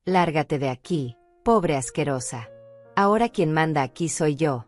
Lárgate de aquí, pobre asquerosa. Ahora quien manda aquí soy yo,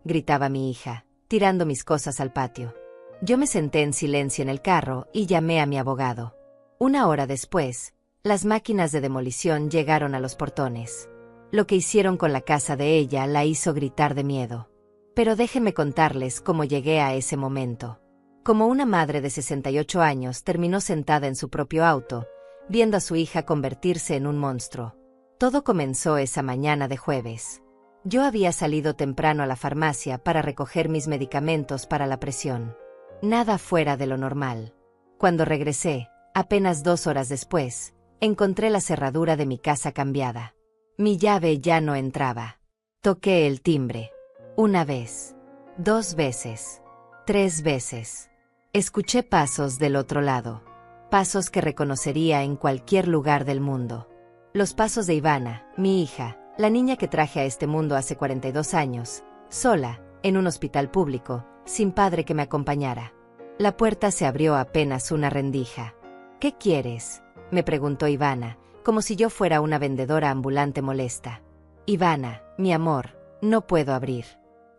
gritaba mi hija, tirando mis cosas al patio. Yo me senté en silencio en el carro y llamé a mi abogado. 1 hora después, las máquinas de demolición llegaron a los portones. Lo que hicieron con la casa de ella la hizo gritar de miedo. Pero déjenme contarles cómo llegué a ese momento. Como una madre de 68 años terminó sentada en su propio auto, viendo a su hija convertirse en un monstruo. Todo comenzó esa mañana de jueves. Yo había salido temprano a la farmacia para recoger mis medicamentos para la presión. Nada fuera de lo normal. Cuando regresé, apenas 2 horas después, encontré la cerradura de mi casa cambiada. Mi llave ya no entraba. Toqué el timbre. 1 vez, 2 veces, 3 veces. Escuché pasos del otro lado. Pasos que reconocería en cualquier lugar del mundo. Los pasos de Ivana, mi hija, la niña que traje a este mundo hace 42 años, sola, en un hospital público, sin padre que me acompañara. La puerta se abrió apenas una rendija. ¿Qué quieres?, me preguntó Ivana, como si yo fuera una vendedora ambulante molesta. Ivana, mi amor, no puedo abrir.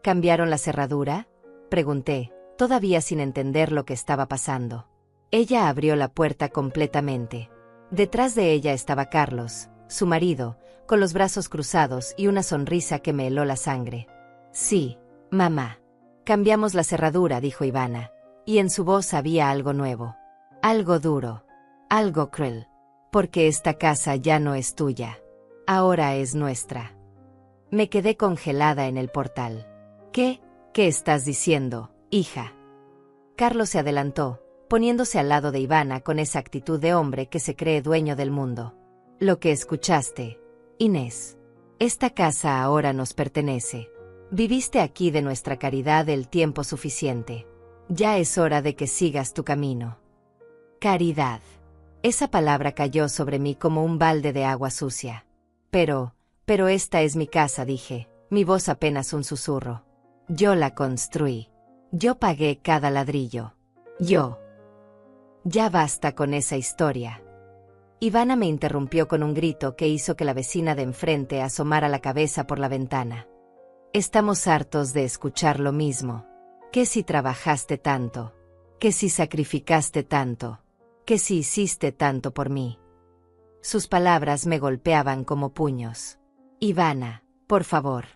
¿Cambiaron la cerradura?, pregunté, todavía sin entender lo que estaba pasando. Ella abrió la puerta completamente. Detrás de ella estaba Carlos, su marido, con los brazos cruzados y una sonrisa que me heló la sangre. Sí, mamá. Cambiamos la cerradura, dijo Ivana, y en su voz había algo nuevo. Algo duro. Algo cruel. Porque esta casa ya no es tuya. Ahora es nuestra. Me quedé congelada en el portal. ¿Qué estás diciendo, hija? Carlos se adelantó, poniéndose al lado de Ivana con esa actitud de hombre que se cree dueño del mundo. Lo que escuchaste, Inés. Esta casa ahora nos pertenece. Viviste aquí de nuestra caridad el tiempo suficiente. Ya es hora de que sigas tu camino. Caridad. Esa palabra cayó sobre mí como un balde de agua sucia. Pero esta es mi casa, dije, mi voz apenas un susurro. Yo la construí. Yo pagué cada ladrillo. Yo. Ya basta con esa historia. Ivana me interrumpió con un grito que hizo que la vecina de enfrente asomara la cabeza por la ventana. Estamos hartos de escuchar lo mismo. ¿Qué si trabajaste tanto? ¿Qué si sacrificaste tanto? ¿Qué si hiciste tanto por mí? Sus palabras me golpeaban como puños. Ivana, por favor.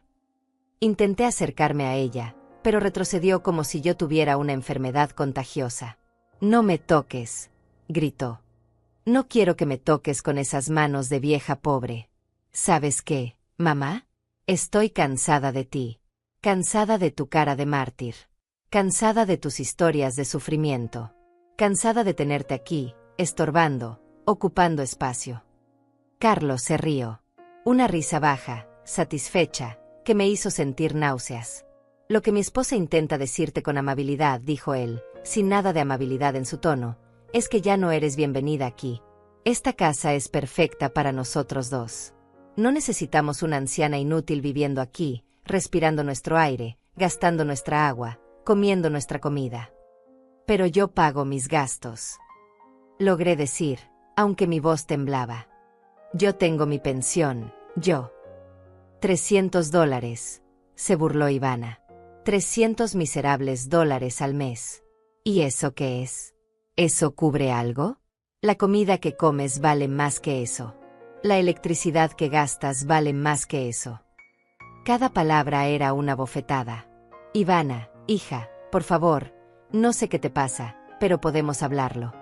Intenté acercarme a ella, pero retrocedió como si yo tuviera una enfermedad contagiosa. No me toques, gritó. No quiero que me toques con esas manos de vieja pobre. ¿Sabes qué, mamá? Estoy cansada de ti. Cansada de tu cara de mártir. Cansada de tus historias de sufrimiento. Cansada de tenerte aquí, estorbando, ocupando espacio. Carlos se rió. Una risa baja, satisfecha, que me hizo sentir náuseas. Lo que mi esposa intenta decirte con amabilidad, dijo él, sin nada de amabilidad en su tono, es que ya no eres bienvenida aquí. Esta casa es perfecta para nosotros dos. No necesitamos una anciana inútil viviendo aquí, respirando nuestro aire, gastando nuestra agua, comiendo nuestra comida. Pero yo pago mis gastos. Logré decir, aunque mi voz temblaba. Yo tengo mi pensión, yo. $300, se burló Ivana. 300 miserables dólares al mes. ¿Y eso qué es? ¿Eso cubre algo? La comida que comes vale más que eso. La electricidad que gastas vale más que eso. Cada palabra era una bofetada. Ivana, hija, por favor, no sé qué te pasa, pero podemos hablarlo.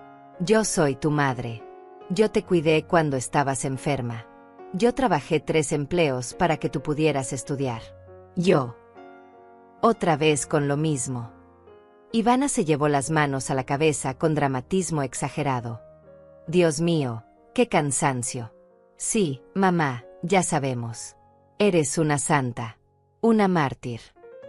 Yo soy tu madre. Yo te cuidé cuando estabas enferma. Yo trabajé 3 empleos para que tú pudieras estudiar. Yo. Otra vez con lo mismo. Ivana se llevó las manos a la cabeza con dramatismo exagerado. Dios mío, qué cansancio. Sí, mamá, ya sabemos. Eres una santa. Una mártir.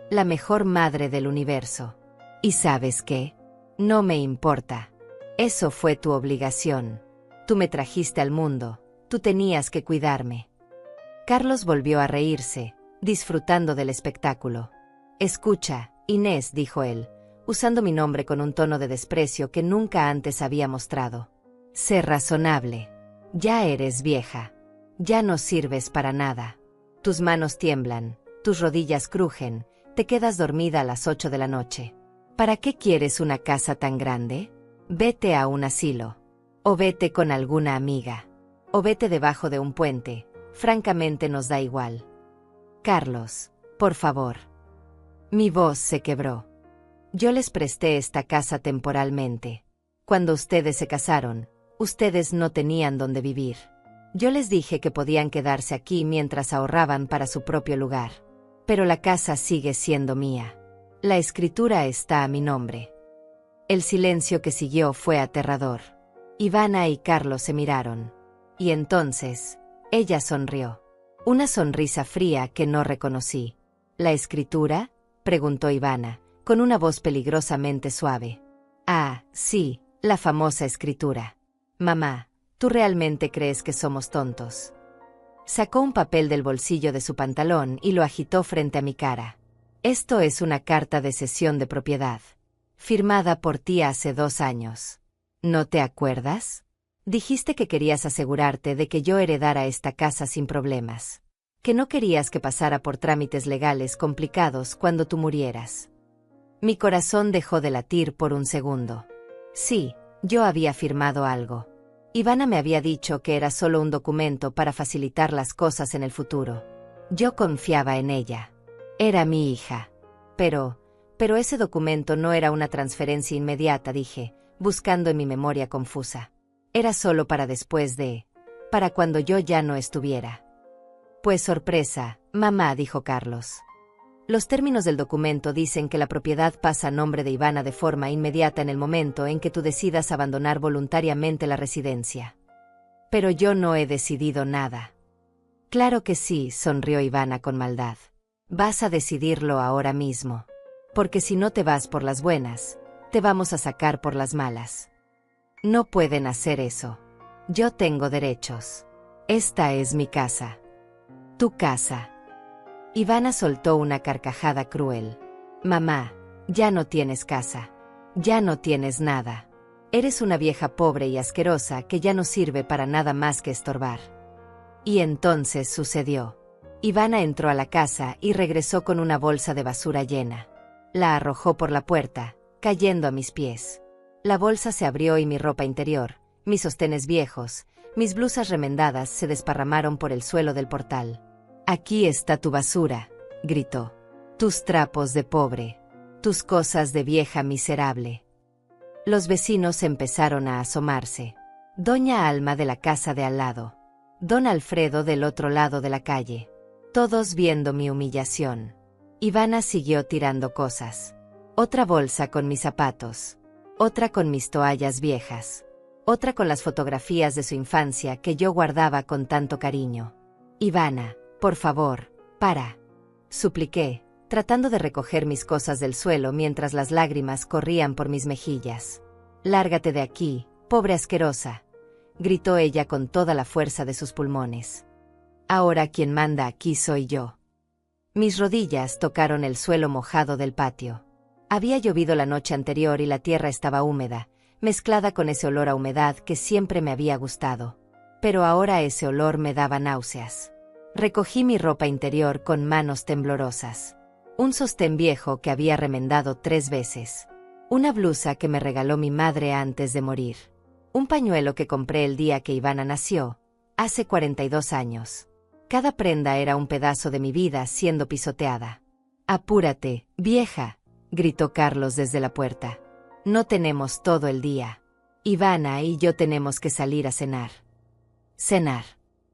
La mejor madre del universo. ¿Y sabes qué? No me importa. Eso fue tu obligación. Tú me trajiste al mundo. Tú tenías que cuidarme. Carlos volvió a reírse, disfrutando del espectáculo. Escucha, Inés, dijo él, usando mi nombre con un tono de desprecio que nunca antes había mostrado. Sé razonable. Ya eres vieja. Ya no sirves para nada. Tus manos tiemblan, tus rodillas crujen, te quedas dormida a las 8 de la noche. ¿Para qué quieres una casa tan grande? Vete a un asilo. O vete con alguna amiga. O vete debajo de un puente. Francamente nos da igual. Carlos, por favor. Mi voz se quebró. Yo les presté esta casa temporalmente. Cuando ustedes se casaron, ustedes no tenían dónde vivir. Yo les dije que podían quedarse aquí mientras ahorraban para su propio lugar. Pero la casa sigue siendo mía. La escritura está a mi nombre. El silencio que siguió fue aterrador. Ivana y Carlos se miraron. Y entonces, ella sonrió. Una sonrisa fría que no reconocí. ¿La escritura?, preguntó Ivana, con una voz peligrosamente suave. Ah, sí, la famosa escritura. Mamá, ¿tú realmente crees que somos tontos? Sacó un papel del bolsillo de su pantalón y lo agitó frente a mi cara. Esto es una carta de cesión de propiedad. Firmada por ti hace 2 años. ¿No te acuerdas? Dijiste que querías asegurarte de que yo heredara esta casa sin problemas. Que no querías que pasara por trámites legales complicados cuando tú murieras. Mi corazón dejó de latir por un segundo. Sí, yo había firmado algo. Ivana me había dicho que era solo un documento para facilitar las cosas en el futuro. Yo confiaba en ella. Era mi hija. Pero ese documento no era una transferencia inmediata, dije, buscando en mi memoria confusa. Era solo para después para cuando yo ya no estuviera. Pues sorpresa, mamá, dijo Carlos. Los términos del documento dicen que la propiedad pasa a nombre de Ivana de forma inmediata en el momento en que tú decidas abandonar voluntariamente la residencia. Pero yo no he decidido nada. Claro que sí, sonrió Ivana con maldad. Vas a decidirlo ahora mismo. Porque si no te vas por las buenas, te vamos a sacar por las malas. No pueden hacer eso. Yo tengo derechos. Esta es mi casa. Tu casa. Ivana soltó una carcajada cruel. Mamá, ya no tienes casa. Ya no tienes nada. Eres una vieja pobre y asquerosa que ya no sirve para nada más que estorbar. Y entonces sucedió. Ivana entró a la casa y regresó con una bolsa de basura llena. La arrojó por la puerta, cayendo a mis pies. La bolsa se abrió y mi ropa interior, mis sostenes viejos, mis blusas remendadas se desparramaron por el suelo del portal. Aquí está tu basura, gritó. Tus trapos de pobre. Tus cosas de vieja miserable. Los vecinos empezaron a asomarse. Doña Alma de la casa de al lado. Don Alfredo del otro lado de la calle. Todos viendo mi humillación. Ivana siguió tirando cosas. Otra bolsa con mis zapatos. Otra con mis toallas viejas. Otra con las fotografías de su infancia que yo guardaba con tanto cariño. Ivana, por favor, para. Supliqué, tratando de recoger mis cosas del suelo mientras las lágrimas corrían por mis mejillas. Lárgate de aquí, pobre asquerosa, gritó ella con toda la fuerza de sus pulmones. Ahora quien manda aquí soy yo. Mis rodillas tocaron el suelo mojado del patio. Había llovido la noche anterior y la tierra estaba húmeda, mezclada con ese olor a humedad que siempre me había gustado. Pero ahora ese olor me daba náuseas. Recogí mi ropa interior con manos temblorosas. Un sostén viejo que había remendado 3 veces. Una blusa que me regaló mi madre antes de morir. Un pañuelo que compré el día que Ivana nació, hace 42 años. Cada prenda era un pedazo de mi vida siendo pisoteada. Apúrate, vieja, gritó Carlos desde la puerta. No tenemos todo el día. Ivana y yo tenemos que salir a cenar. Cenar.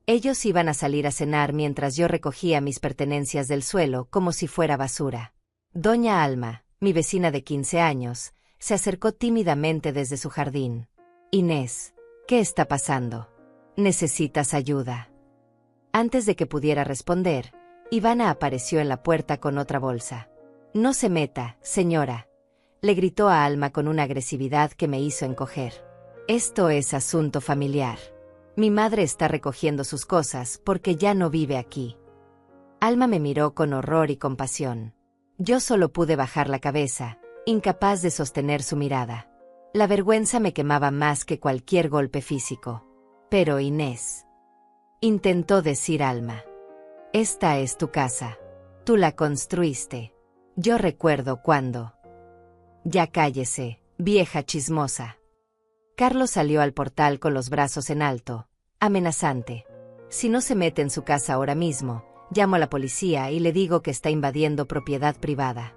Ellos iban a salir a cenar mientras yo recogía mis pertenencias del suelo como si fuera basura. Doña Alma, mi vecina de 15 años, se acercó tímidamente desde su jardín. Inés, ¿qué está pasando? ¿Necesitas ayuda? Antes de que pudiera responder, Ivana apareció en la puerta con otra bolsa. No se meta, señora, le gritó a Alma con una agresividad que me hizo encoger. Esto es asunto familiar. Mi madre está recogiendo sus cosas porque ya no vive aquí. Alma me miró con horror y compasión. Yo solo pude bajar la cabeza, incapaz de sostener su mirada. La vergüenza me quemaba más que cualquier golpe físico. Pero Inés. intentó decir Alma. Esta es tu casa. Tú la construiste. Yo recuerdo cuándo. Ya cállese, vieja chismosa. Carlos salió al portal con los brazos en alto, amenazante. Si no se mete en su casa ahora mismo, llamo a la policía y le digo que está invadiendo propiedad privada.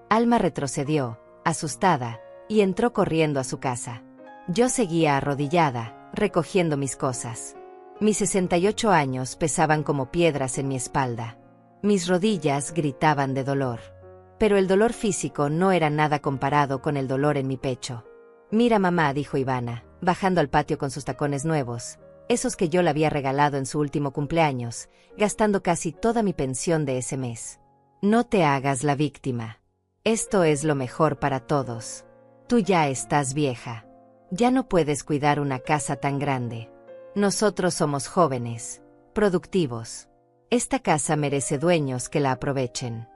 Alma retrocedió, asustada, y entró corriendo a su casa. Yo seguía arrodillada, recogiendo mis cosas. Mis 68 años pesaban como piedras en mi espalda. Mis rodillas gritaban de dolor. Pero el dolor físico no era nada comparado con el dolor en mi pecho. Mira mamá, dijo Ivana, bajando al patio con sus tacones nuevos, esos que yo le había regalado en su último cumpleaños, gastando casi toda mi pensión de ese mes. No te hagas la víctima. Esto es lo mejor para todos. Tú ya estás vieja. Ya no puedes cuidar una casa tan grande. Nosotros somos jóvenes, productivos. Esta casa merece dueños que la aprovechen.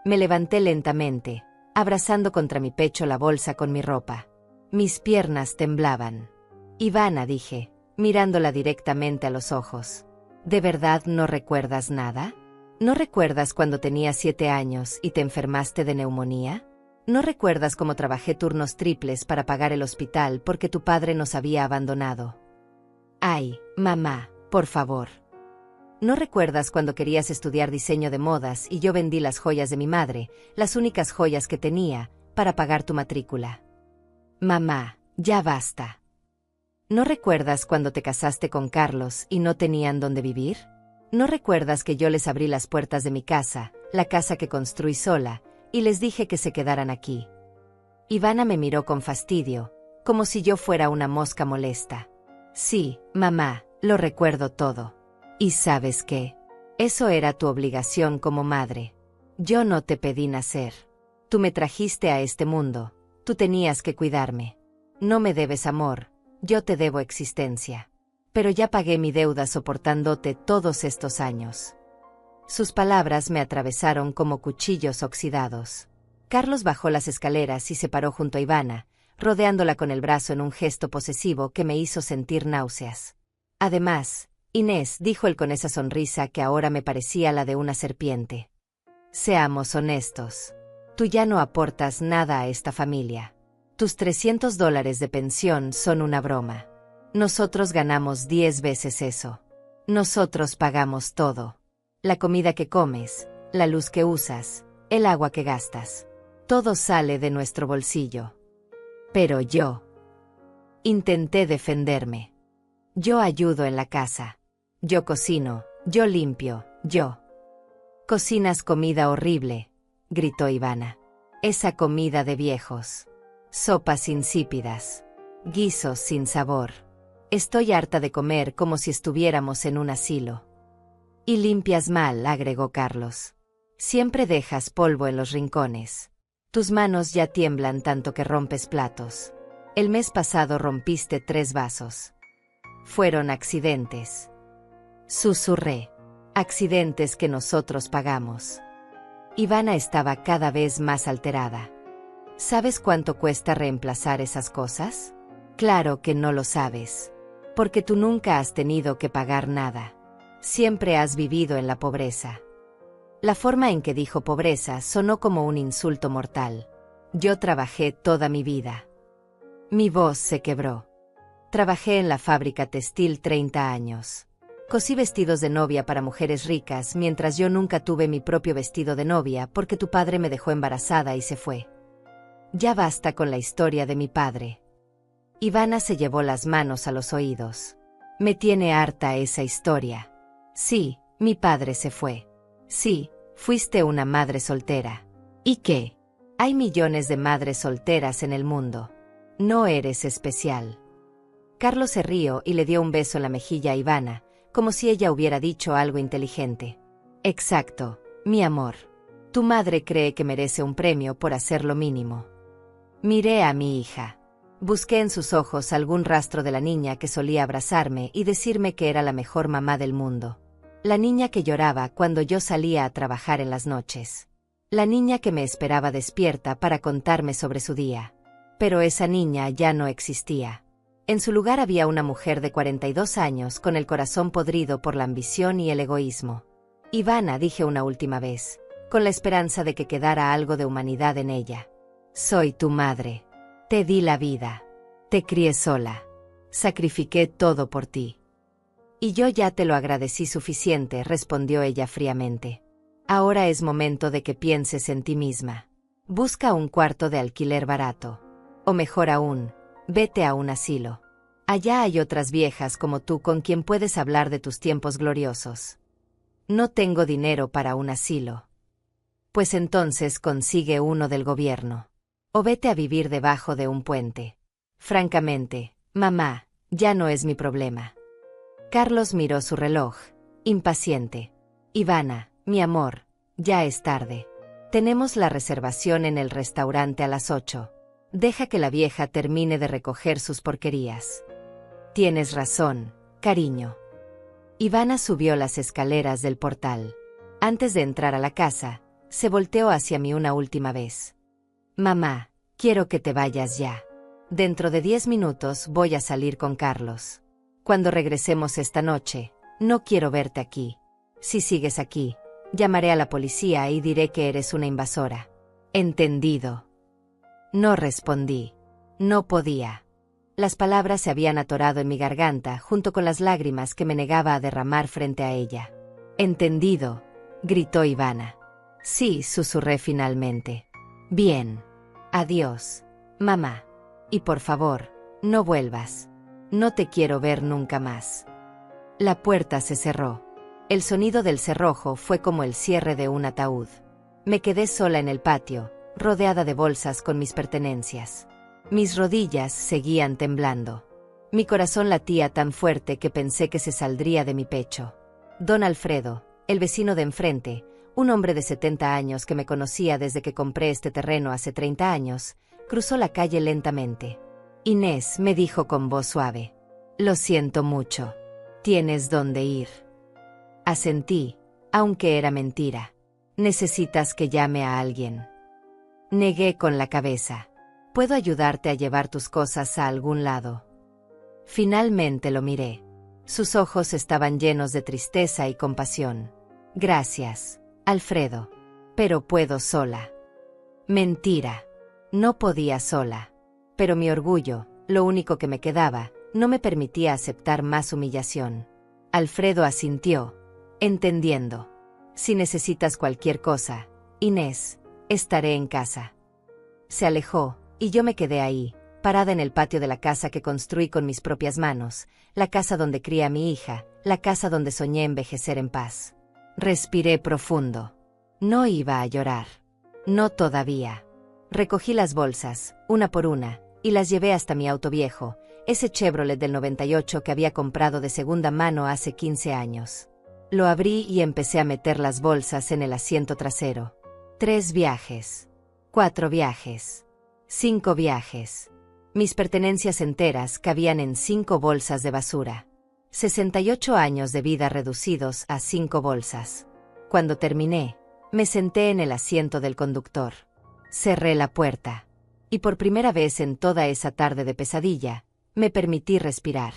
Me levanté lentamente, abrazando contra mi pecho la bolsa con mi ropa. Mis piernas temblaban. Ivana, dije, mirándola directamente a los ojos. ¿De verdad no recuerdas nada? ¿No recuerdas cuando tenías 7 años y te enfermaste de neumonía? ¿No recuerdas cómo trabajé turnos triples para pagar el hospital porque tu padre nos había abandonado? Ay, mamá, por favor. ¿No recuerdas cuando querías estudiar diseño de modas y yo vendí las joyas de mi madre, las únicas joyas que tenía, para pagar tu matrícula? Mamá, ya basta. ¿No recuerdas cuando te casaste con Carlos y no tenían dónde vivir? ¿No recuerdas que yo les abrí las puertas de mi casa, la casa que construí sola, y les dije que se quedaran aquí? Ivana me miró con fastidio, como si yo fuera una mosca molesta. Sí, mamá, lo recuerdo todo. ¿Y sabes qué? Eso era tu obligación como madre. Yo no te pedí nacer. Tú me trajiste a este mundo. Tú tenías que cuidarme. No me debes amor, yo te debo existencia. Pero ya pagué mi deuda soportándote todos estos años. Sus palabras me atravesaron como cuchillos oxidados. Carlos bajó las escaleras y se paró junto a Ivana, rodeándola con el brazo en un gesto posesivo que me hizo sentir náuseas. Además, Inés, dijo él con esa sonrisa que ahora me parecía la de una serpiente. Seamos honestos. Tú ya no aportas nada a esta familia. Tus $300 de pensión son una broma. Nosotros ganamos 10 veces eso. Nosotros pagamos todo. La comida que comes, la luz que usas, el agua que gastas. Todo sale de nuestro bolsillo. Pero yo intenté defenderme. Yo ayudo en la casa. Yo cocino, yo limpio, yo. Cocinas comida horrible, gritó Ivana. Esa comida de viejos. Sopas insípidas. Guisos sin sabor. Estoy harta de comer como si estuviéramos en un asilo. Y limpias mal, agregó Carlos. Siempre dejas polvo en los rincones. Tus manos ya tiemblan tanto que rompes platos. El mes pasado rompiste 3 vasos. Fueron accidentes. Susurré. Accidentes que nosotros pagamos. Ivana estaba cada vez más alterada. ¿Sabes cuánto cuesta reemplazar esas cosas? Claro que no lo sabes. Porque tú nunca has tenido que pagar nada. Siempre has vivido en la pobreza. La forma en que dijo pobreza sonó como un insulto mortal. Yo trabajé toda mi vida. Mi voz se quebró. Trabajé en la fábrica textil 30 años. Cosí vestidos de novia para mujeres ricas mientras yo nunca tuve mi propio vestido de novia porque tu padre me dejó embarazada y se fue. Ya basta con la historia de mi padre. Ivana se llevó las manos a los oídos. Me tiene harta esa historia. Sí, mi padre se fue. Sí, fuiste una madre soltera. ¿Y qué? Hay millones de madres solteras en el mundo. No eres especial. Carlos se rió y le dio un beso en la mejilla a Ivana, como si ella hubiera dicho algo inteligente. Exacto, mi amor. Tu madre cree que merece un premio por hacer lo mínimo. Miré a mi hija. Busqué en sus ojos algún rastro de la niña que solía abrazarme y decirme que era la mejor mamá del mundo. La niña que lloraba cuando yo salía a trabajar en las noches. La niña que me esperaba despierta para contarme sobre su día. Pero esa niña ya no existía. En su lugar había una mujer de 42 años con el corazón podrido por la ambición y el egoísmo. Ivana, dije una última vez, con la esperanza de que quedara algo de humanidad en ella. Soy tu madre. Te di la vida. Te crié sola. Sacrifiqué todo por ti. Y yo ya te lo agradecí suficiente, respondió ella fríamente. Ahora es momento de que pienses en ti misma. Busca un cuarto de alquiler barato. O mejor aún, vete a un asilo. Allá hay otras viejas como tú con quien puedes hablar de tus tiempos gloriosos. No tengo dinero para un asilo. Pues entonces consigue uno del gobierno. O vete a vivir debajo de un puente. Francamente, mamá, ya no es mi problema. Carlos miró su reloj, impaciente. Ivana, mi amor, ya es tarde. Tenemos la reservación en el restaurante a las 8. Deja que la vieja termine de recoger sus porquerías. Tienes razón, cariño. Ivana subió las escaleras del portal. Antes de entrar a la casa, se volteó hacia mí una última vez. Mamá, quiero que te vayas ya. Dentro de 10 minutos voy a salir con Carlos. Cuando regresemos esta noche, no quiero verte aquí. Si sigues aquí, llamaré a la policía y diré que eres una invasora. ¿Entendido? No respondí. No podía. Las palabras se habían atorado en mi garganta junto con las lágrimas que me negaba a derramar frente a ella. ¿Entendido?, gritó Ivana. Sí, susurré finalmente. Bien. Adiós, mamá. Y por favor, no vuelvas. No te quiero ver nunca más. La puerta se cerró. El sonido del cerrojo fue como el cierre de un ataúd. Me quedé sola en el patio, rodeada de bolsas con mis pertenencias. Mis rodillas seguían temblando. Mi corazón latía tan fuerte que pensé que se saldría de mi pecho. Don Alfredo, el vecino de enfrente, un hombre de 70 años que me conocía desde que compré este terreno hace 30 años, cruzó la calle lentamente. Inés, me dijo con voz suave. Lo siento mucho. Tienes dónde ir. Asentí, aunque era mentira. Necesitas que llame a alguien. Negué con la cabeza. Puedo ayudarte a llevar tus cosas a algún lado. Finalmente lo miré. Sus ojos estaban llenos de tristeza y compasión. Gracias, Alfredo. Pero puedo sola. Mentira. No podía sola. Pero mi orgullo, lo único que me quedaba, no me permitía aceptar más humillación. Alfredo asintió, entendiendo. Si necesitas cualquier cosa, Inés, estaré en casa. Se alejó, y yo me quedé ahí, parada en el patio de la casa que construí con mis propias manos, la casa donde crié a mi hija, la casa donde soñé envejecer en paz. Respiré profundo. No iba a llorar. No todavía. Recogí las bolsas, una por una, y las llevé hasta mi auto viejo, ese Chevrolet del 98 que había comprado de segunda mano hace 15 años. Lo abrí y empecé a meter las bolsas en el asiento trasero. 3 viajes. 4 viajes. 5 viajes. Mis pertenencias enteras cabían en 5 bolsas de basura. 68 años de vida reducidos a 5 bolsas. Cuando terminé, me senté en el asiento del conductor. Cerré la puerta. Y por primera vez en toda esa tarde de pesadilla, me permití respirar.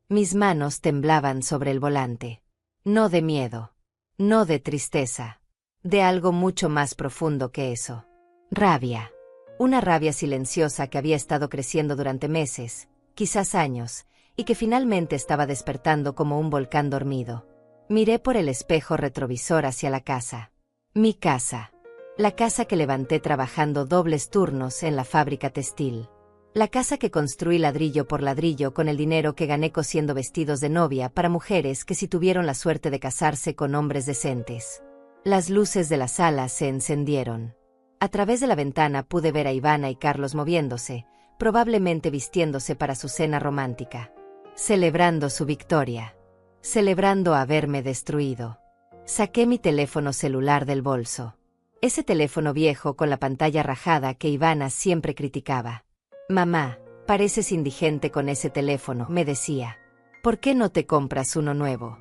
Mis manos temblaban sobre el volante. No de miedo. No de tristeza. De algo mucho más profundo que eso. Rabia. Una rabia silenciosa que había estado creciendo durante meses, quizás años, y que finalmente estaba despertando como un volcán dormido. Miré por el espejo retrovisor hacia la casa. Mi casa. La casa que levanté trabajando dobles turnos en la fábrica textil. La casa que construí ladrillo por ladrillo con el dinero que gané cosiendo vestidos de novia para mujeres que sí tuvieron la suerte de casarse con hombres decentes. Las luces de la sala se encendieron. A través de la ventana pude ver a Ivana y Carlos moviéndose, probablemente vistiéndose para su cena romántica. Celebrando su victoria. Celebrando haberme destruido. Saqué mi teléfono celular del bolso. Ese teléfono viejo con la pantalla rajada que Ivana siempre criticaba. Mamá, pareces indigente con ese teléfono, me decía. ¿Por qué no te compras uno nuevo?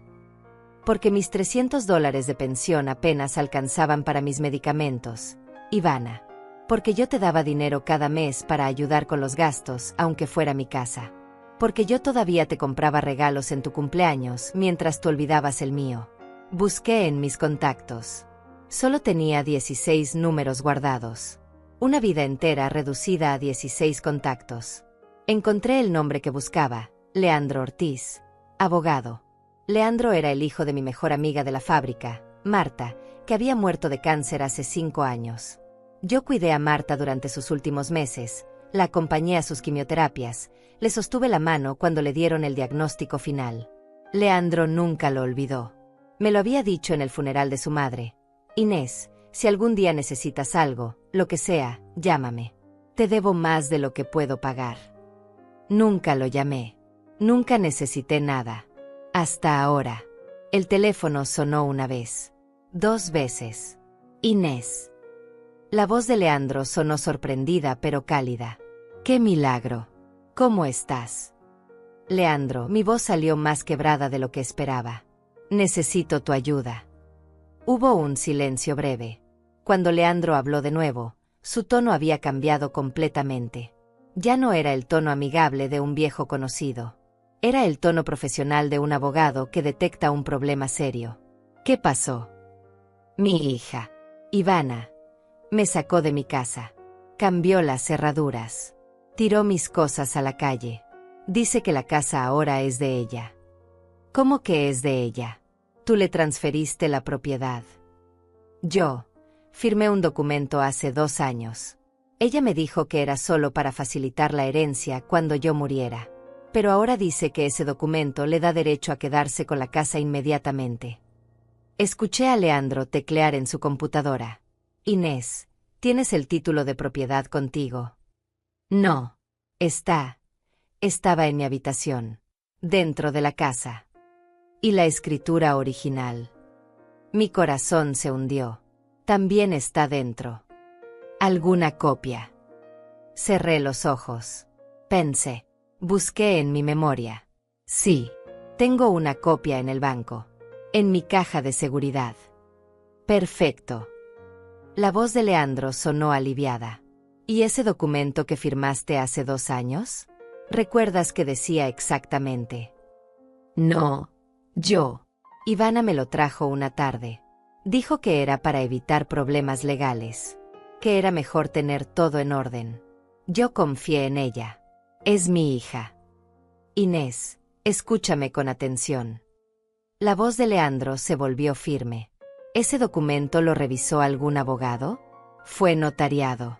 Porque mis $300 de pensión apenas alcanzaban para mis medicamentos, Ivana. Porque yo te daba dinero cada mes para ayudar con los gastos, aunque fuera mi casa. Porque yo todavía te compraba regalos en tu cumpleaños mientras tú olvidabas el mío. Busqué en mis contactos. Solo tenía 16 números guardados. Una vida entera reducida a 16 contactos. Encontré el nombre que buscaba, Leandro Ortiz, abogado. Leandro era el hijo de mi mejor amiga de la fábrica, Marta, que había muerto de cáncer hace 5 años. Yo cuidé a Marta durante sus últimos meses, la acompañé a sus quimioterapias, le sostuve la mano cuando le dieron el diagnóstico final. Leandro nunca lo olvidó. Me lo había dicho en el funeral de su madre. Inés, si algún día necesitas algo, lo que sea, llámame. Te debo más de lo que puedo pagar. Nunca lo llamé. Nunca necesité nada. Hasta ahora. El teléfono sonó una vez. 2 veces. Inés. La voz de Leandro sonó sorprendida pero cálida. ¡Qué milagro! ¿Cómo estás? Leandro, mi voz salió más quebrada de lo que esperaba. Necesito tu ayuda. Hubo un silencio breve. Cuando Leandro habló de nuevo, su tono había cambiado completamente. Ya no era el tono amigable de un viejo conocido. Era el tono profesional de un abogado que detecta un problema serio. ¿Qué pasó? Mi hija, Ivana, me sacó de mi casa. Cambió las cerraduras. Tiró mis cosas a la calle. Dice que la casa ahora es de ella. ¿Cómo que es de ella? Tú le transferiste la propiedad. Yo firmé un documento hace 2 años. Ella me dijo que era solo para facilitar la herencia cuando yo muriera. Pero ahora dice que ese documento le da derecho a quedarse con la casa inmediatamente. Escuché a Leandro teclear en su computadora. Inés, ¿tienes el título de propiedad contigo? No. Estaba en mi habitación. Dentro de la casa. ¿Y la escritura original? Mi corazón se hundió. También está dentro. ¿Alguna copia? Cerré los ojos. Pensé. Busqué en mi memoria. Sí. Tengo una copia en el banco. En mi caja de seguridad. Perfecto. La voz de Leandro sonó aliviada. ¿Y ese documento que firmaste hace 2 años? ¿Recuerdas qué decía exactamente? No. Yo. Ivana me lo trajo una tarde. Dijo que era para evitar problemas legales. Que era mejor tener todo en orden. Yo confié en ella. Es mi hija. Inés, escúchame con atención. La voz de Leandro se volvió firme. ¿Ese documento lo revisó algún abogado? ¿Fue notariado?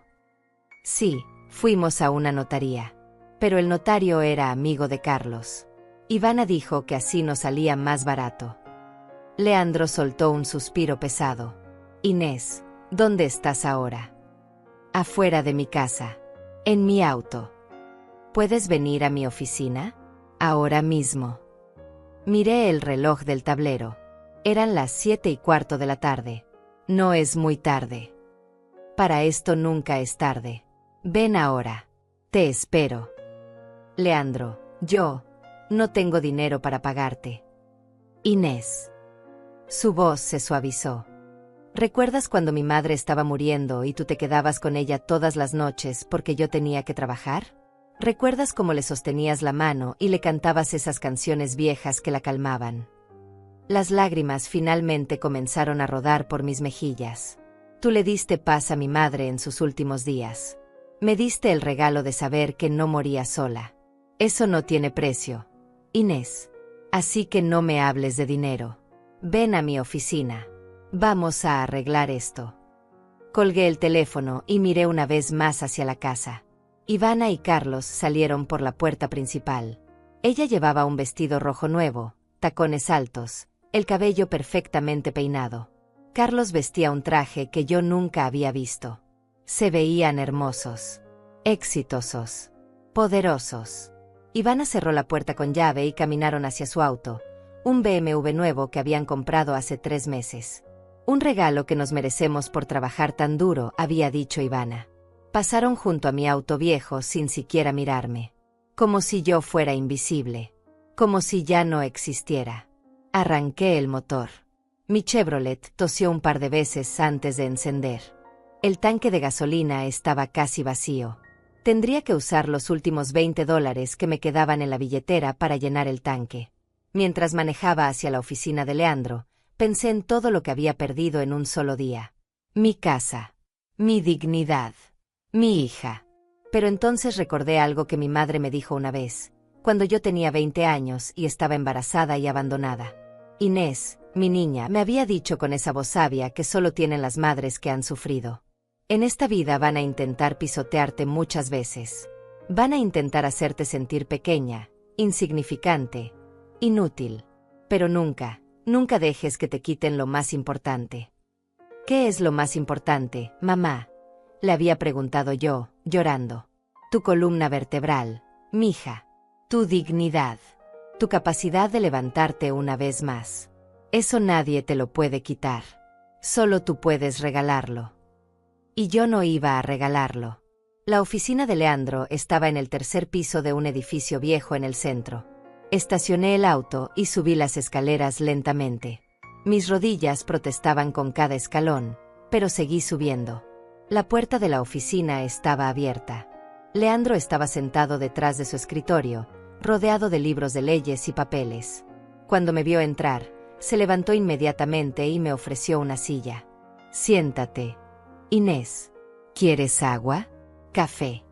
Sí, fuimos a una notaría. Pero el notario era amigo de Carlos. Ivana dijo que así nos salía más barato. Leandro soltó un suspiro pesado. Inés, ¿dónde estás ahora? Afuera de mi casa. En mi auto. ¿Puedes venir a mi oficina? Ahora mismo. Miré el reloj del tablero. Eran las 7:15 de la tarde. No es muy tarde. Para esto nunca es tarde. Ven ahora. Te espero. Leandro, yo no tengo dinero para pagarte. Inés. Su voz se suavizó. ¿Recuerdas cuando mi madre estaba muriendo y tú te quedabas con ella todas las noches porque yo tenía que trabajar? ¿Recuerdas cómo le sostenías la mano y le cantabas esas canciones viejas que la calmaban? Las lágrimas finalmente comenzaron a rodar por mis mejillas. Tú le diste paz a mi madre en sus últimos días. Me diste el regalo de saber que no moría sola. Eso no tiene precio, Inés. Así que no me hables de dinero. Ven a mi oficina. Vamos a arreglar esto. Colgué el teléfono y miré una vez más hacia la casa. Ivana y Carlos salieron por la puerta principal. Ella llevaba un vestido rojo nuevo, tacones altos, el cabello perfectamente peinado. Carlos vestía un traje que yo nunca había visto. Se veían hermosos, exitosos, poderosos. Ivana cerró la puerta con llave y caminaron hacia su auto, un BMW nuevo que habían comprado hace 3 meses. Un regalo que nos merecemos por trabajar tan duro, había dicho Ivana. Pasaron junto a mi auto viejo sin siquiera mirarme. Como si yo fuera invisible. Como si ya no existiera. Arranqué el motor. Mi Chevrolet tosió un par de veces antes de encender. El tanque de gasolina estaba casi vacío. Tendría que usar los últimos $20 que me quedaban en la billetera para llenar el tanque. Mientras manejaba hacia la oficina de Leandro, pensé en todo lo que había perdido en un solo día. Mi casa. Mi dignidad. Mi hija. Pero entonces recordé algo que mi madre me dijo una vez, cuando yo tenía 20 años y estaba embarazada y abandonada. Inés, mi niña, me había dicho con esa voz sabia que solo tienen las madres que han sufrido. En esta vida van a intentar pisotearte muchas veces. Van a intentar hacerte sentir pequeña, insignificante, inútil. Pero nunca, nunca dejes que te quiten lo más importante. ¿Qué es lo más importante, mamá?, le había preguntado yo, llorando. Tu columna vertebral, mija. Tu dignidad. Tu capacidad de levantarte una vez más. Eso nadie te lo puede quitar. Solo tú puedes regalarlo. Y yo no iba a regalarlo. La oficina de Leandro estaba en el tercer piso de un edificio viejo en el centro. Estacioné el auto y subí las escaleras lentamente. Mis rodillas protestaban con cada escalón, pero seguí subiendo. La puerta de la oficina estaba abierta. Leandro estaba sentado detrás de su escritorio, rodeado de libros de leyes y papeles. Cuando me vio entrar, se levantó inmediatamente y me ofreció una silla. Siéntate. Inés, ¿quieres agua? Café.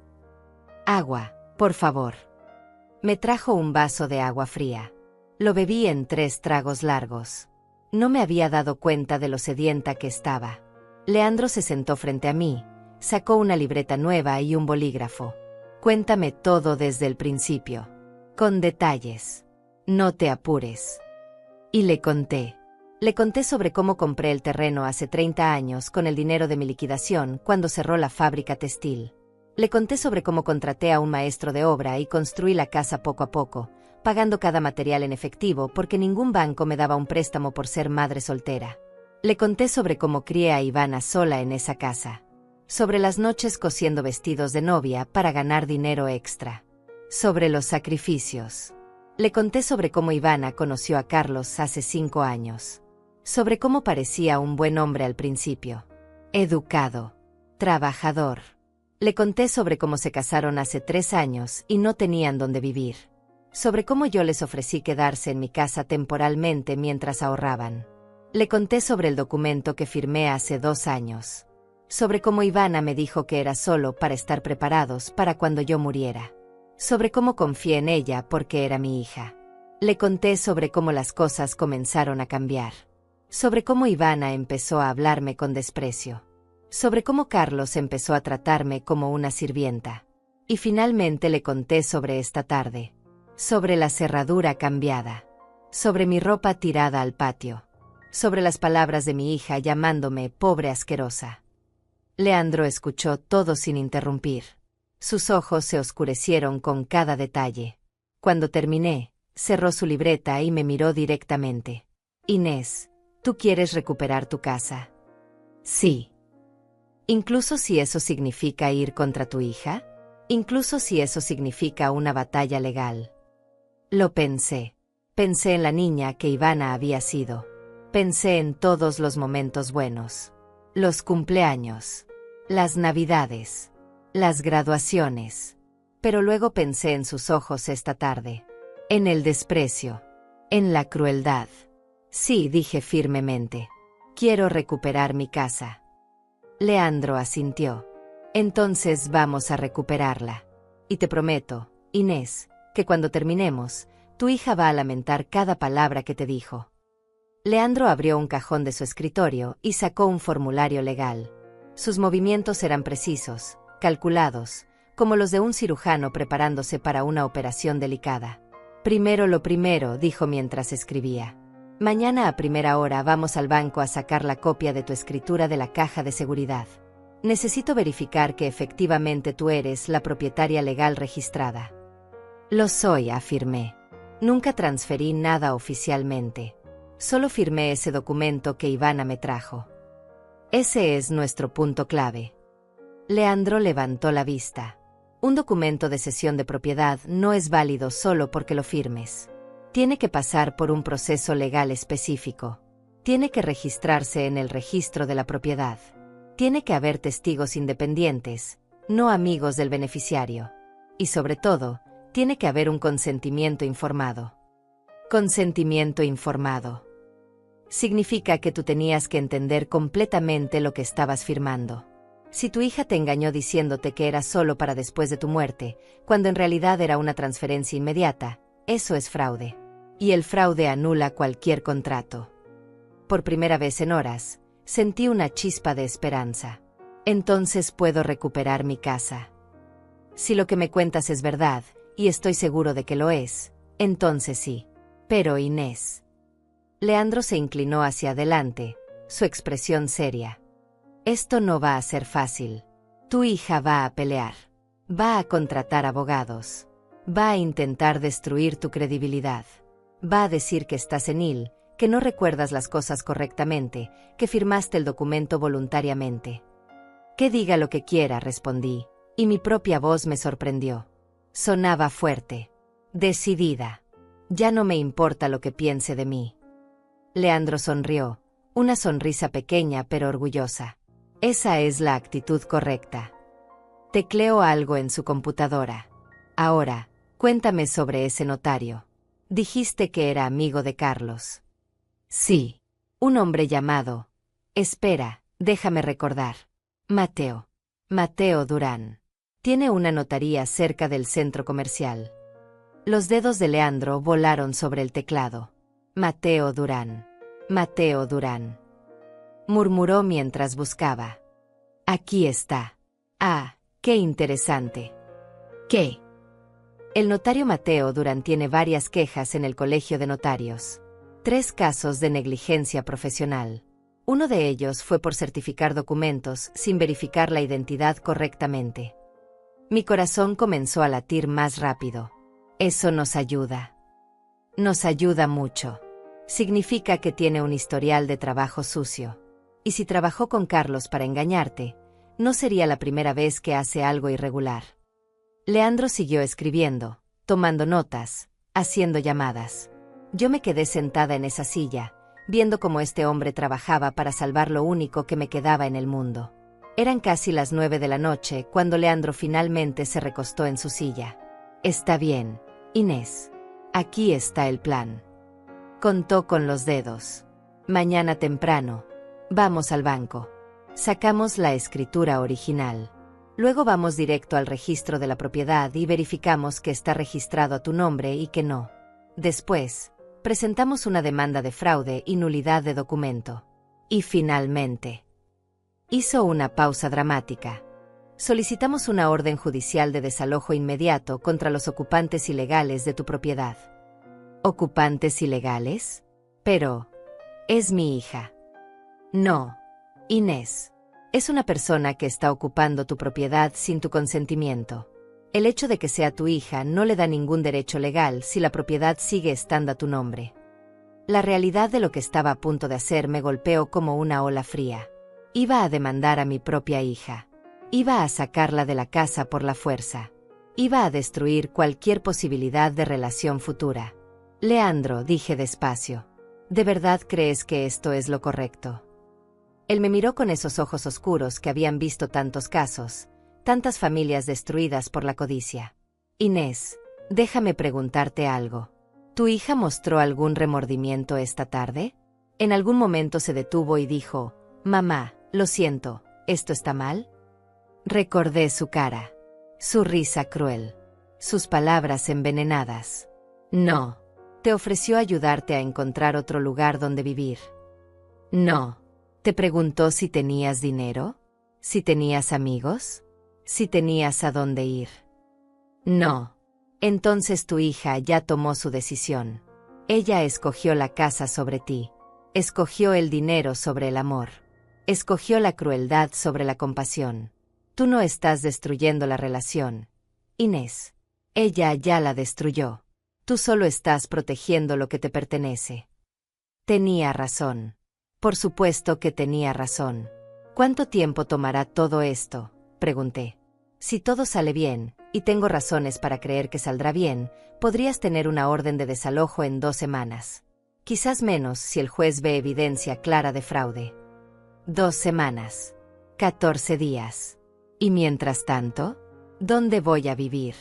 Agua, por favor. Me trajo un vaso de agua fría. Lo bebí en 3 tragos largos. No me había dado cuenta de lo sedienta que estaba. Leandro se sentó frente a mí, sacó una libreta nueva y un bolígrafo. Cuéntame todo desde el principio. Con detalles. No te apures. Y le conté. Le conté sobre cómo compré el terreno hace 30 años con el dinero de mi liquidación cuando cerró la fábrica textil. Le conté sobre cómo contraté a un maestro de obra y construí la casa poco a poco, pagando cada material en efectivo porque ningún banco me daba un préstamo por ser madre soltera. Le conté sobre cómo crié a Ivana sola en esa casa. Sobre las noches cosiendo vestidos de novia para ganar dinero extra. Sobre los sacrificios. Le conté sobre cómo Ivana conoció a Carlos hace 5 años. Sobre cómo parecía un buen hombre al principio. Educado. Trabajador. Le conté sobre cómo se casaron hace 3 años y no tenían dónde vivir. Sobre cómo yo les ofrecí quedarse en mi casa temporalmente mientras ahorraban. Le conté sobre el documento que firmé hace 2 años. Sobre cómo Ivana me dijo que era solo para estar preparados para cuando yo muriera. Sobre cómo confié en ella porque era mi hija. Le conté sobre cómo las cosas comenzaron a cambiar. Sobre cómo Ivana empezó a hablarme con desprecio. Sobre cómo Carlos empezó a tratarme como una sirvienta. Y finalmente le conté sobre esta tarde. Sobre la cerradura cambiada. Sobre mi ropa tirada al patio. Sobre las palabras de mi hija llamándome pobre asquerosa. Leandro escuchó todo sin interrumpir. Sus ojos se oscurecieron con cada detalle. Cuando terminé, cerró su libreta y me miró directamente. Inés, ¿tú quieres recuperar tu casa? Sí. ¿Incluso si eso significa ir contra tu hija? ¿Incluso si eso significa una batalla legal? Lo pensé. Pensé en la niña que Ivana había sido. Pensé en todos los momentos buenos. Los cumpleaños. Las navidades. Las graduaciones. Pero luego pensé en sus ojos esta tarde. En el desprecio. En la crueldad. Sí, dije firmemente. Quiero recuperar mi casa. Leandro asintió. Entonces vamos a recuperarla. Y te prometo, Inés, que cuando terminemos, tu hija va a lamentar cada palabra que te dijo. Leandro abrió un cajón de su escritorio y sacó un formulario legal. Sus movimientos eran precisos, calculados, como los de un cirujano preparándose para una operación delicada. Primero lo primero, dijo mientras escribía. Mañana a primera hora vamos al banco a sacar la copia de tu escritura de la caja de seguridad. Necesito verificar que efectivamente tú eres la propietaria legal registrada. Lo soy, afirmé. Nunca transferí nada oficialmente. Solo firmé ese documento que Ivana me trajo. Ese es nuestro punto clave. Leandro levantó la vista. Un documento de cesión de propiedad no es válido solo porque lo firmes. Tiene que pasar por un proceso legal específico. Tiene que registrarse en el registro de la propiedad. Tiene que haber testigos independientes, no amigos del beneficiario. Y sobre todo, tiene que haber un consentimiento informado. Consentimiento informado. Significa que tú tenías que entender completamente lo que estabas firmando. Si tu hija te engañó diciéndote que era solo para después de tu muerte, cuando en realidad era una transferencia inmediata, eso es fraude. Y el fraude anula cualquier contrato. Por primera vez en horas, sentí una chispa de esperanza. Entonces puedo recuperar mi casa. Si lo que me cuentas es verdad, y estoy seguro de que lo es, entonces sí. Pero Inés. Leandro se inclinó hacia adelante, su expresión seria. Esto no va a ser fácil. Tu hija va a pelear. Va a contratar abogados. Va a intentar destruir tu credibilidad. Va a decir que estás senil, que no recuerdas las cosas correctamente, que firmaste el documento voluntariamente. Que diga lo que quiera, respondí, y mi propia voz me sorprendió. Sonaba fuerte. Decidida. Ya no me importa lo que piense de mí. Leandro sonrió, una sonrisa pequeña pero orgullosa. Esa es la actitud correcta. Tecleó algo en su computadora. Ahora, cuéntame sobre ese notario. Dijiste que era amigo de Carlos. Sí. Un hombre llamado. Espera, déjame recordar. Mateo. Mateo Durán. Tiene una notaría cerca del centro comercial. Los dedos de Leandro volaron sobre el teclado. Mateo Durán. Mateo Durán. Murmuró mientras buscaba. Aquí está. Ah, qué interesante. ¿Qué? El notario Mateo Durán tiene varias quejas en el Colegio de Notarios. 3 casos de negligencia profesional. Uno de ellos fue por certificar documentos sin verificar la identidad correctamente. Mi corazón comenzó a latir más rápido. Eso nos ayuda. Nos ayuda mucho. Significa que tiene un historial de trabajo sucio. Y si trabajó con Carlos para engañarte, no sería la primera vez que hace algo irregular. Leandro siguió escribiendo, tomando notas, haciendo llamadas. Yo me quedé sentada en esa silla, viendo cómo este hombre trabajaba para salvar lo único que me quedaba en el mundo. Eran casi las 9 de la noche cuando Leandro finalmente se recostó en su silla. Está bien, Inés. Aquí está el plan. Contó con los dedos. Mañana temprano. Vamos al banco. Sacamos la escritura original. Luego vamos directo al registro de la propiedad y verificamos que está registrado a tu nombre y que no. Después, presentamos una demanda de fraude y nulidad de documento. Y finalmente, hizo una pausa dramática. Solicitamos una orden judicial de desalojo inmediato contra los ocupantes ilegales de tu propiedad. ¿Ocupantes ilegales? Pero, es mi hija. No, Inés. Es una persona que está ocupando tu propiedad sin tu consentimiento. El hecho de que sea tu hija no le da ningún derecho legal si la propiedad sigue estando a tu nombre. La realidad de lo que estaba a punto de hacer me golpeó como una ola fría. Iba a demandar a mi propia hija. Iba a sacarla de la casa por la fuerza. Iba a destruir cualquier posibilidad de relación futura. Leandro, dije despacio, ¿de verdad crees que esto es lo correcto? Él me miró con esos ojos oscuros que habían visto tantos casos, tantas familias destruidas por la codicia. Inés, déjame preguntarte algo. ¿Tu hija mostró algún remordimiento esta tarde? En algún momento se detuvo y dijo, mamá, lo siento, ¿esto está mal? Recordé su cara, su risa cruel, sus palabras envenenadas. No. ¿Te ofreció ayudarte a encontrar otro lugar donde vivir? No. ¿Te preguntó si tenías dinero? ¿Si tenías amigos? ¿Si tenías a dónde ir? No. Entonces tu hija ya tomó su decisión. Ella escogió la casa sobre ti. Escogió el dinero sobre el amor. Escogió la crueldad sobre la compasión. Tú no estás destruyendo la relación, Inés. Ella ya la destruyó. Tú solo estás protegiendo lo que te pertenece. Tenía razón. Por supuesto que tenía razón. ¿Cuánto tiempo tomará todo esto?, pregunté. Si todo sale bien, y tengo razones para creer que saldrá bien, podrías tener una orden de desalojo en 2 semanas. Quizás menos si el juez ve evidencia clara de fraude. 2 semanas. 14 días. ¿Y mientras tanto? ¿Dónde voy a vivir?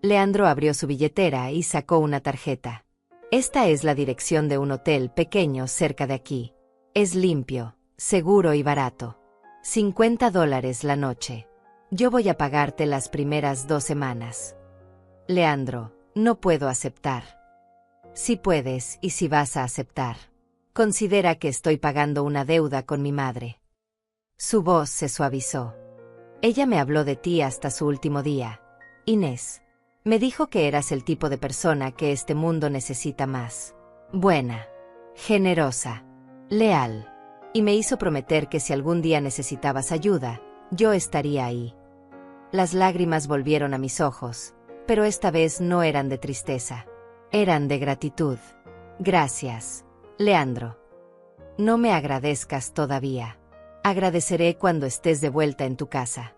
Leandro abrió su billetera y sacó una tarjeta. Esta es la dirección de un hotel pequeño cerca de aquí. Es limpio, seguro y barato. $50 la noche. Yo voy a pagarte las primeras 2 semanas. Leandro, no puedo aceptar. Si puedes y si vas a aceptar. Considera que estoy pagando una deuda con mi madre. Su voz se suavizó. Ella me habló de ti hasta su último día. Inés. Me dijo que eras el tipo de persona que este mundo necesita más. Buena, generosa, leal. Y me hizo prometer que si algún día necesitabas ayuda, yo estaría ahí. Las lágrimas volvieron a mis ojos, pero esta vez no eran de tristeza. Eran de gratitud. Gracias, Leandro. No me agradezcas todavía. Agradeceré cuando estés de vuelta en tu casa.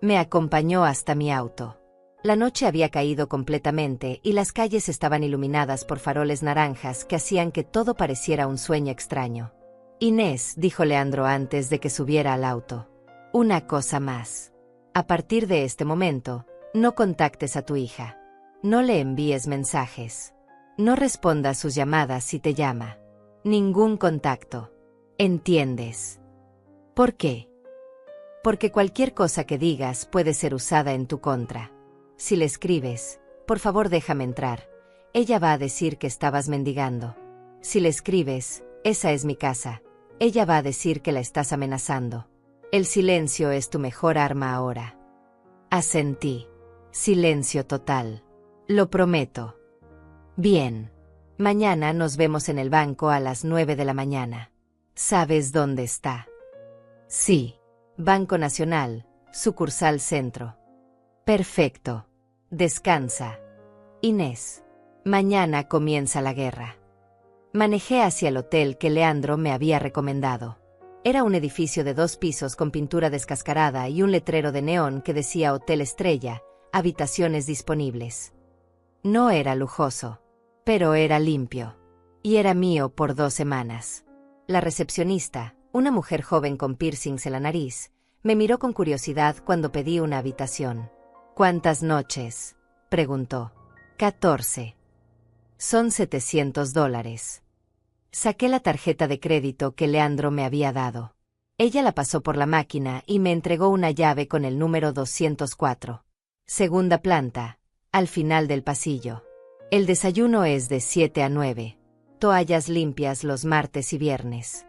Me acompañó hasta mi auto. La noche había caído completamente y las calles estaban iluminadas por faroles naranjas que hacían que todo pareciera un sueño extraño. Inés, dijo Leandro antes de que subiera al auto. Una cosa más. A partir de este momento, no contactes a tu hija. No le envíes mensajes. No respondas sus llamadas si te llama. Ningún contacto. ¿Entiendes? ¿Por qué? Porque cualquier cosa que digas puede ser usada en tu contra. Si le escribes, por favor déjame entrar. Ella va a decir que estabas mendigando. Si le escribes, esa es mi casa. Ella va a decir que la estás amenazando. El silencio es tu mejor arma ahora. Asentí. Silencio total. Lo prometo. Bien. Mañana nos vemos en el banco a las 9 de la mañana. ¿Sabes dónde está? Sí. Banco Nacional, sucursal Centro. Perfecto. Descansa. Inés. Mañana comienza la guerra. Manejé hacia el hotel que Leandro me había recomendado. Era un edificio de 2 pisos con pintura descascarada y un letrero de neón que decía Hotel Estrella, habitaciones disponibles. No era lujoso, pero era limpio. Y era mío por 2 semanas. La recepcionista, una mujer joven con piercings en la nariz, me miró con curiosidad cuando pedí una habitación. ¿Cuántas noches?, preguntó. 14. Son $700. Saqué la tarjeta de crédito que Leandro me había dado. Ella la pasó por la máquina y me entregó una llave con el número 204. Segunda planta, al final del pasillo. El desayuno es de 7 a 9. Toallas limpias los martes y viernes.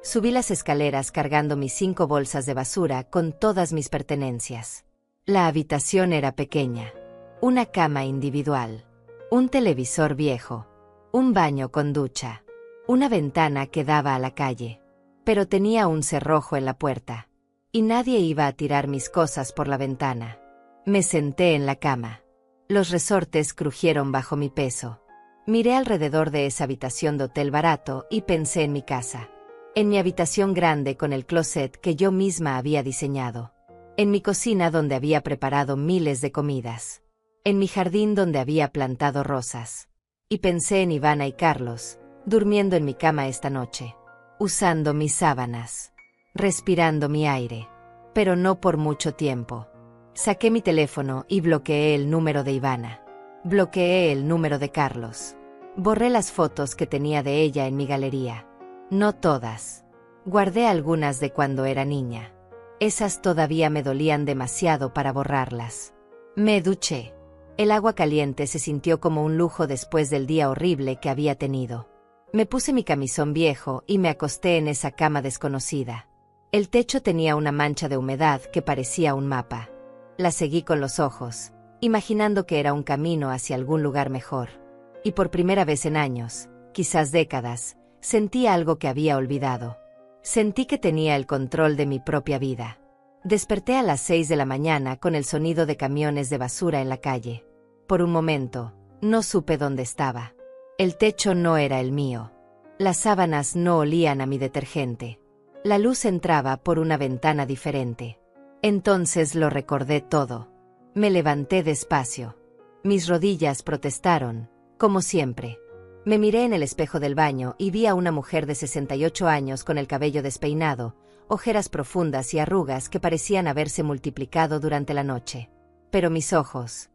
Subí las escaleras cargando mis 5 bolsas de basura con todas mis pertenencias. La habitación era pequeña. Una cama individual. Un televisor viejo. Un baño con ducha. Una ventana que daba a la calle. Pero tenía un cerrojo en la puerta. Y nadie iba a tirar mis cosas por la ventana. Me senté en la cama. Los resortes crujieron bajo mi peso. Miré alrededor de esa habitación de hotel barato y pensé en mi casa. En mi habitación grande con el closet que yo misma había diseñado. En mi cocina donde había preparado miles de comidas. En mi jardín donde había plantado rosas. Y pensé en Ivana y Carlos, durmiendo en mi cama esta noche. Usando mis sábanas. Respirando mi aire. Pero no por mucho tiempo. Saqué mi teléfono y bloqueé el número de Ivana. Bloqueé el número de Carlos. Borré las fotos que tenía de ella en mi galería. No todas. Guardé algunas de cuando era niña. Esas todavía me dolían demasiado para borrarlas. Me duché. El agua caliente se sintió como un lujo después del día horrible que había tenido. Me puse mi camisón viejo y me acosté en esa cama desconocida. El techo tenía una mancha de humedad que parecía un mapa. La seguí con los ojos, imaginando que era un camino hacia algún lugar mejor. Y por primera vez en años, quizás décadas, sentí algo que había olvidado. Sentí que tenía el control de mi propia vida. Desperté a las 6 de la mañana con el sonido de camiones de basura en la calle. Por un momento, no supe dónde estaba. El techo no era el mío. Las sábanas no olían a mi detergente. La luz entraba por una ventana diferente. Entonces lo recordé todo. Me levanté despacio. Mis rodillas protestaron, como siempre. Me miré en el espejo del baño y vi a una mujer de 68 años con el cabello despeinado, ojeras profundas y arrugas que parecían haberse multiplicado durante la noche. Pero mis ojos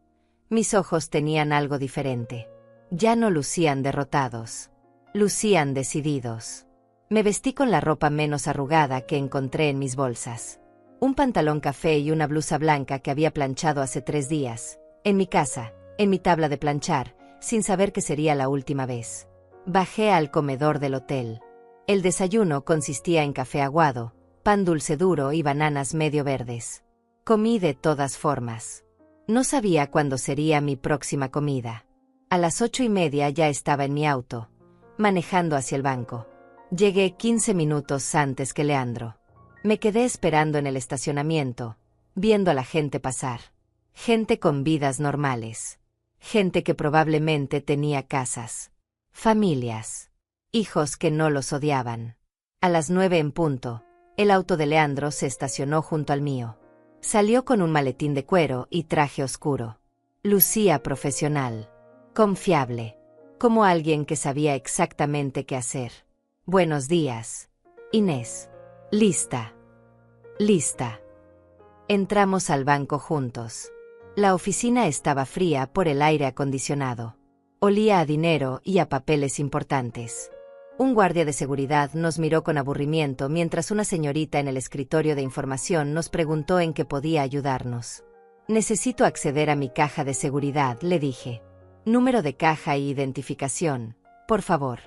tenían algo diferente. Ya no lucían derrotados. Lucían decididos. Me vestí con la ropa menos arrugada que encontré en mis bolsas. Un pantalón café y una blusa blanca que había planchado hace 3 días, en mi casa, en mi tabla de planchar, sin saber que sería la última vez. Bajé al comedor del hotel. El desayuno consistía en café aguado, pan dulce duro y bananas medio verdes. Comí de todas formas. No sabía cuándo sería mi próxima comida. A las 8:30 ya estaba en mi auto, manejando hacia el banco. Llegué 15 minutos antes que Leandro. Me quedé esperando en el estacionamiento, viendo a la gente pasar. Gente con vidas normales. Gente que probablemente tenía casas. Familias. Hijos que no los odiaban. A las 9 en punto, el auto de Leandro se estacionó junto al mío. Salió con un maletín de cuero y traje oscuro. Lucía profesional. Confiable. Como alguien que sabía exactamente qué hacer. Buenos días, Inés. Lista. Lista. Entramos al banco juntos. La oficina estaba fría por el aire acondicionado. Olía a dinero y a papeles importantes. Un guardia de seguridad nos miró con aburrimiento mientras una señorita en el escritorio de información nos preguntó en qué podía ayudarnos. Necesito acceder a mi caja de seguridad, le dije. Número de caja y identificación, por favor.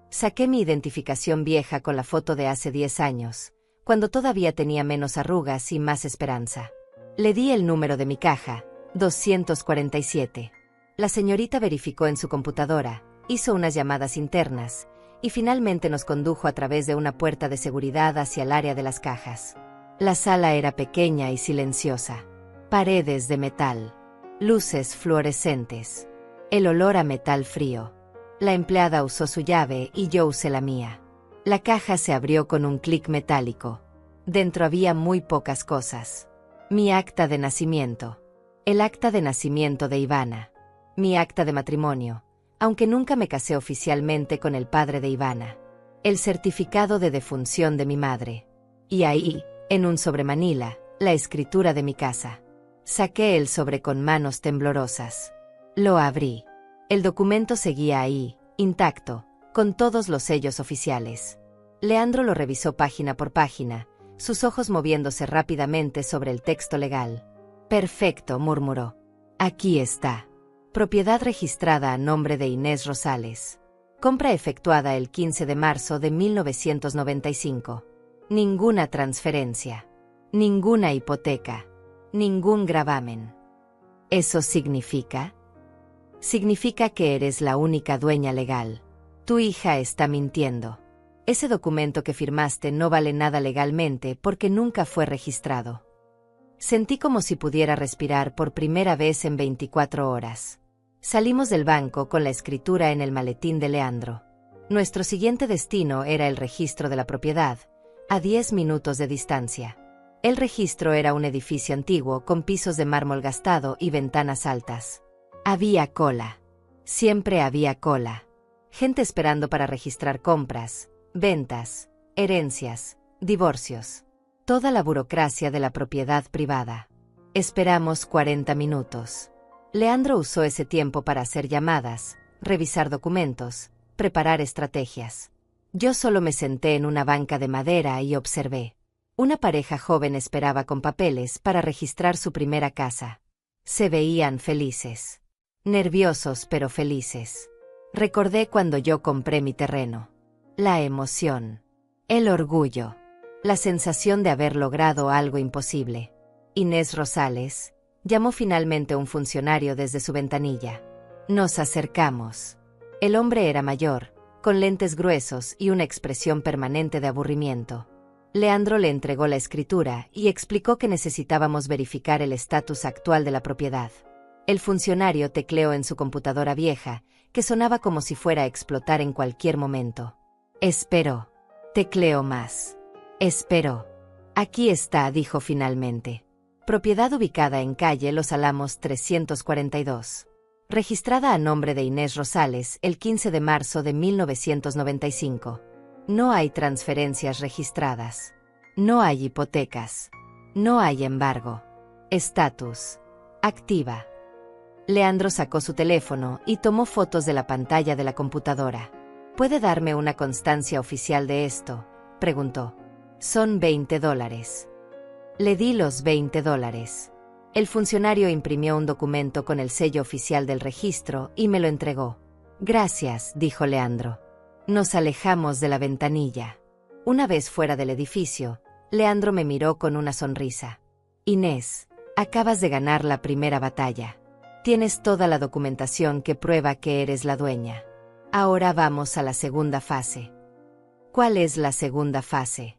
Saqué mi identificación vieja con la foto de hace 10 años, cuando todavía tenía menos arrugas y más esperanza. Le di el número de mi caja, 247. La señorita verificó en su computadora, hizo unas llamadas internas, y finalmente nos condujo a través de una puerta de seguridad hacia el área de las cajas. La sala era pequeña y silenciosa. Paredes de metal. Luces fluorescentes. El olor a metal frío. La empleada usó su llave y yo usé la mía. La caja se abrió con un clic metálico. Dentro había muy pocas cosas. Mi acta de nacimiento. El acta de nacimiento de Ivana. Mi acta de matrimonio, aunque nunca me casé oficialmente con el padre de Ivana. El certificado de defunción de mi madre. Y ahí, en un sobremanila, la escritura de mi casa. Saqué el sobre con manos temblorosas. Lo abrí. El documento seguía ahí, intacto, con todos los sellos oficiales. Leandro lo revisó página por página, sus ojos moviéndose rápidamente sobre el texto legal. Perfecto, murmuró. Aquí está. Propiedad registrada a nombre de Inés Rosales. Compra efectuada el 15 de marzo de 1995. Ninguna transferencia. Ninguna hipoteca. Ningún gravamen. ¿Eso significa? Significa que eres la única dueña legal. Tu hija está mintiendo. Ese documento que firmaste no vale nada legalmente porque nunca fue registrado. Sentí como si pudiera respirar por primera vez en 24 horas. Salimos del banco con la escritura en el maletín de Leandro. Nuestro siguiente destino era el registro de la propiedad, a 10 minutos de distancia. El registro era un edificio antiguo con pisos de mármol gastado y ventanas altas. Había cola. Siempre había cola. Gente esperando para registrar compras, ventas, herencias, divorcios. Toda la burocracia de la propiedad privada. Esperamos 40 minutos. Leandro usó ese tiempo para hacer llamadas, revisar documentos, preparar estrategias. Yo solo me senté en una banca de madera y observé. Una pareja joven esperaba con papeles para registrar su primera casa. Se veían felices. Nerviosos pero felices. Recordé cuando yo compré mi terreno. La emoción. El orgullo. La sensación de haber logrado algo imposible. Inés Rosales, llamó finalmente un funcionario desde su ventanilla. Nos acercamos. El hombre era mayor, con lentes gruesos y una expresión permanente de aburrimiento. Leandro le entregó la escritura y explicó que necesitábamos verificar el estatus actual de la propiedad. El funcionario tecleó en su computadora vieja, que sonaba como si fuera a explotar en cualquier momento. Esperó. Tecleó más. Esperó. Aquí está, dijo finalmente. Propiedad ubicada en calle Los Álamos 342. Registrada a nombre de Inés Rosales el 15 de marzo de 1995. No hay transferencias registradas. No hay hipotecas. No hay embargo. Estatus. Activa. Leandro sacó su teléfono y tomó fotos de la pantalla de la computadora. ¿Puede darme una constancia oficial de esto?, preguntó. Son $20. Le di los $20. El funcionario imprimió un documento con el sello oficial del registro y me lo entregó. Gracias, dijo Leandro. Nos alejamos de la ventanilla. Una vez fuera del edificio, Leandro me miró con una sonrisa. Inés, acabas de ganar la primera batalla. Tienes toda la documentación que prueba que eres la dueña. Ahora vamos a la segunda fase. ¿Cuál es la segunda fase?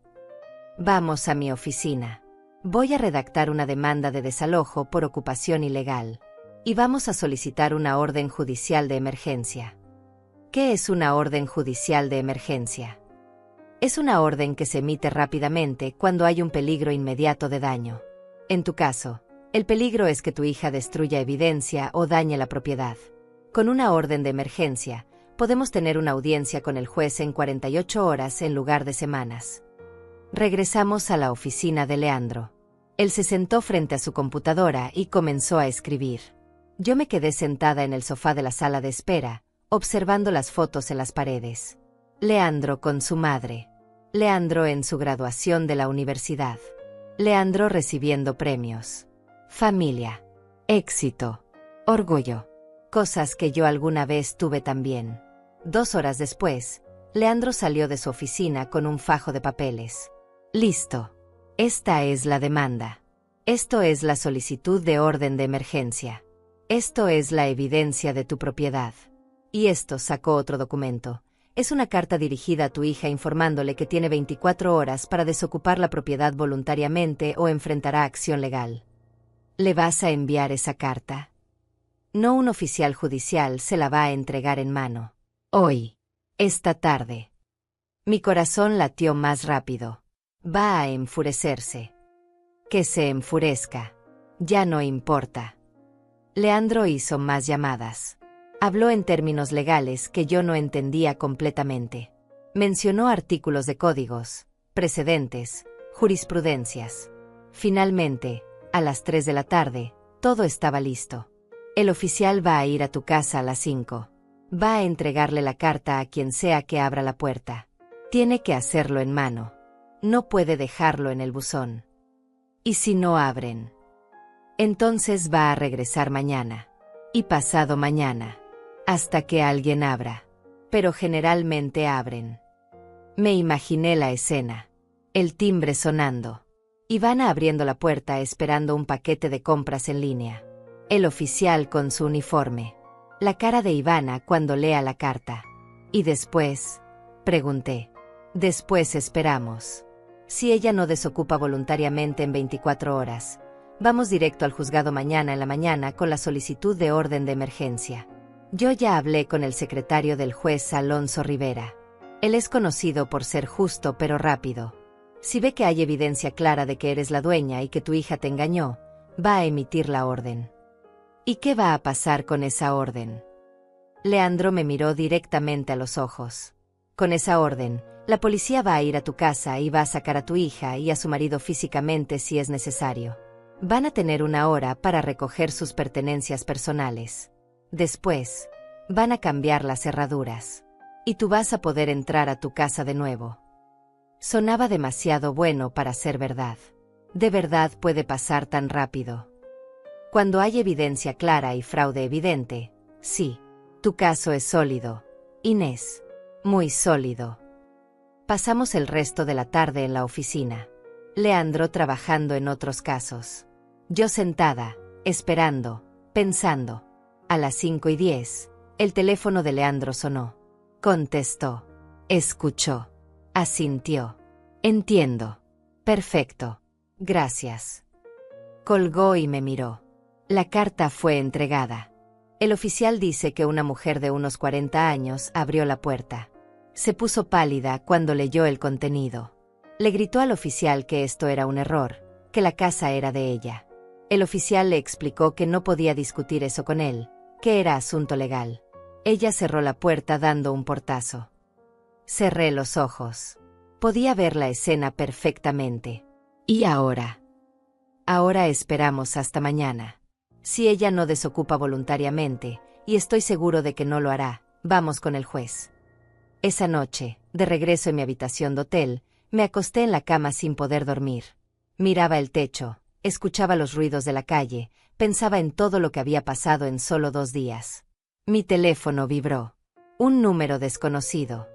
Vamos a mi oficina. Voy a redactar una demanda de desalojo por ocupación ilegal. Y vamos a solicitar una orden judicial de emergencia. ¿Qué es una orden judicial de emergencia? Es una orden que se emite rápidamente cuando hay un peligro inmediato de daño. En tu caso, el peligro es que tu hija destruya evidencia o dañe la propiedad. Con una orden de emergencia, podemos tener una audiencia con el juez en 48 horas en lugar de semanas. Regresamos a la oficina de Leandro. Él se sentó frente a su computadora y comenzó a escribir. Yo me quedé sentada en el sofá de la sala de espera, observando las fotos en las paredes. Leandro con su madre. Leandro en su graduación de la universidad. Leandro recibiendo premios. Familia. Éxito. Orgullo. Cosas que yo alguna vez tuve también. 2 horas después, Leandro salió de su oficina con un fajo de papeles. Listo. Esta es la demanda. Esto es la solicitud de orden de emergencia. Esto es la evidencia de tu propiedad. Y esto, sacó otro documento. Es una carta dirigida a tu hija informándole que tiene 24 horas para desocupar la propiedad voluntariamente o enfrentará acción legal. ¿Le vas a enviar esa carta? No, un oficial judicial se la va a entregar en mano. Hoy. Esta tarde. Mi corazón latió más rápido. Va a enfurecerse. Que se enfurezca. Ya no importa. Leandro hizo más llamadas. Habló en términos legales que yo no entendía completamente. Mencionó artículos de códigos, precedentes, jurisprudencias. Finalmente, a las 3 de la tarde, todo estaba listo. El oficial va a ir a tu casa a las 5. Va a entregarle la carta a quien sea que abra la puerta. Tiene que hacerlo en mano. No puede dejarlo en el buzón. ¿Y si no abren? Entonces va a regresar mañana. Y pasado mañana. Hasta que alguien abra. Pero generalmente abren. Me imaginé la escena. El timbre sonando. Ivana abriendo la puerta esperando un paquete de compras en línea. El oficial con su uniforme. La cara de Ivana cuando lea la carta. ¿Y después? Pregunté. Después esperamos. Si ella no desocupa voluntariamente en 24 horas, vamos directo al juzgado mañana en la mañana con la solicitud de orden de emergencia. Yo ya hablé con el secretario del juez Alonso Rivera. Él es conocido por ser justo pero rápido. Si ve que hay evidencia clara de que eres la dueña y que tu hija te engañó, va a emitir la orden. ¿Y qué va a pasar con esa orden? Leandro me miró directamente a los ojos. Con esa orden, la policía va a ir a tu casa y va a sacar a tu hija y a su marido físicamente si es necesario. Van a tener 1 hora para recoger sus pertenencias personales. Después, van a cambiar las cerraduras. Y tú vas a poder entrar a tu casa de nuevo. Sonaba demasiado bueno para ser verdad. ¿De verdad puede pasar tan rápido? Cuando hay evidencia clara y fraude evidente, sí. Tu caso es sólido, Inés. Muy sólido. Pasamos el resto de la tarde en la oficina. Leandro trabajando en otros casos. Yo sentada, esperando, pensando. A las 5:10, el teléfono de Leandro sonó. Contestó. Escuchó. Asintió. Entiendo. Perfecto. Gracias. Colgó y me miró. La carta fue entregada. El oficial dice que una mujer de unos 40 años abrió la puerta. Se puso pálida cuando leyó el contenido. Le gritó al oficial que esto era un error, que la casa era de ella. El oficial le explicó que no podía discutir eso con él, que era asunto legal. Ella cerró la puerta dando un portazo. Cerré los ojos. Podía ver la escena perfectamente. ¿Y ahora? Ahora esperamos hasta mañana. Si ella no desocupa voluntariamente, y estoy seguro de que no lo hará, vamos con el juez. Esa noche, de regreso en mi habitación de hotel, me acosté en la cama sin poder dormir. Miraba el techo, escuchaba los ruidos de la calle, pensaba en todo lo que había pasado en solo 2 días. Mi teléfono vibró. Un número desconocido.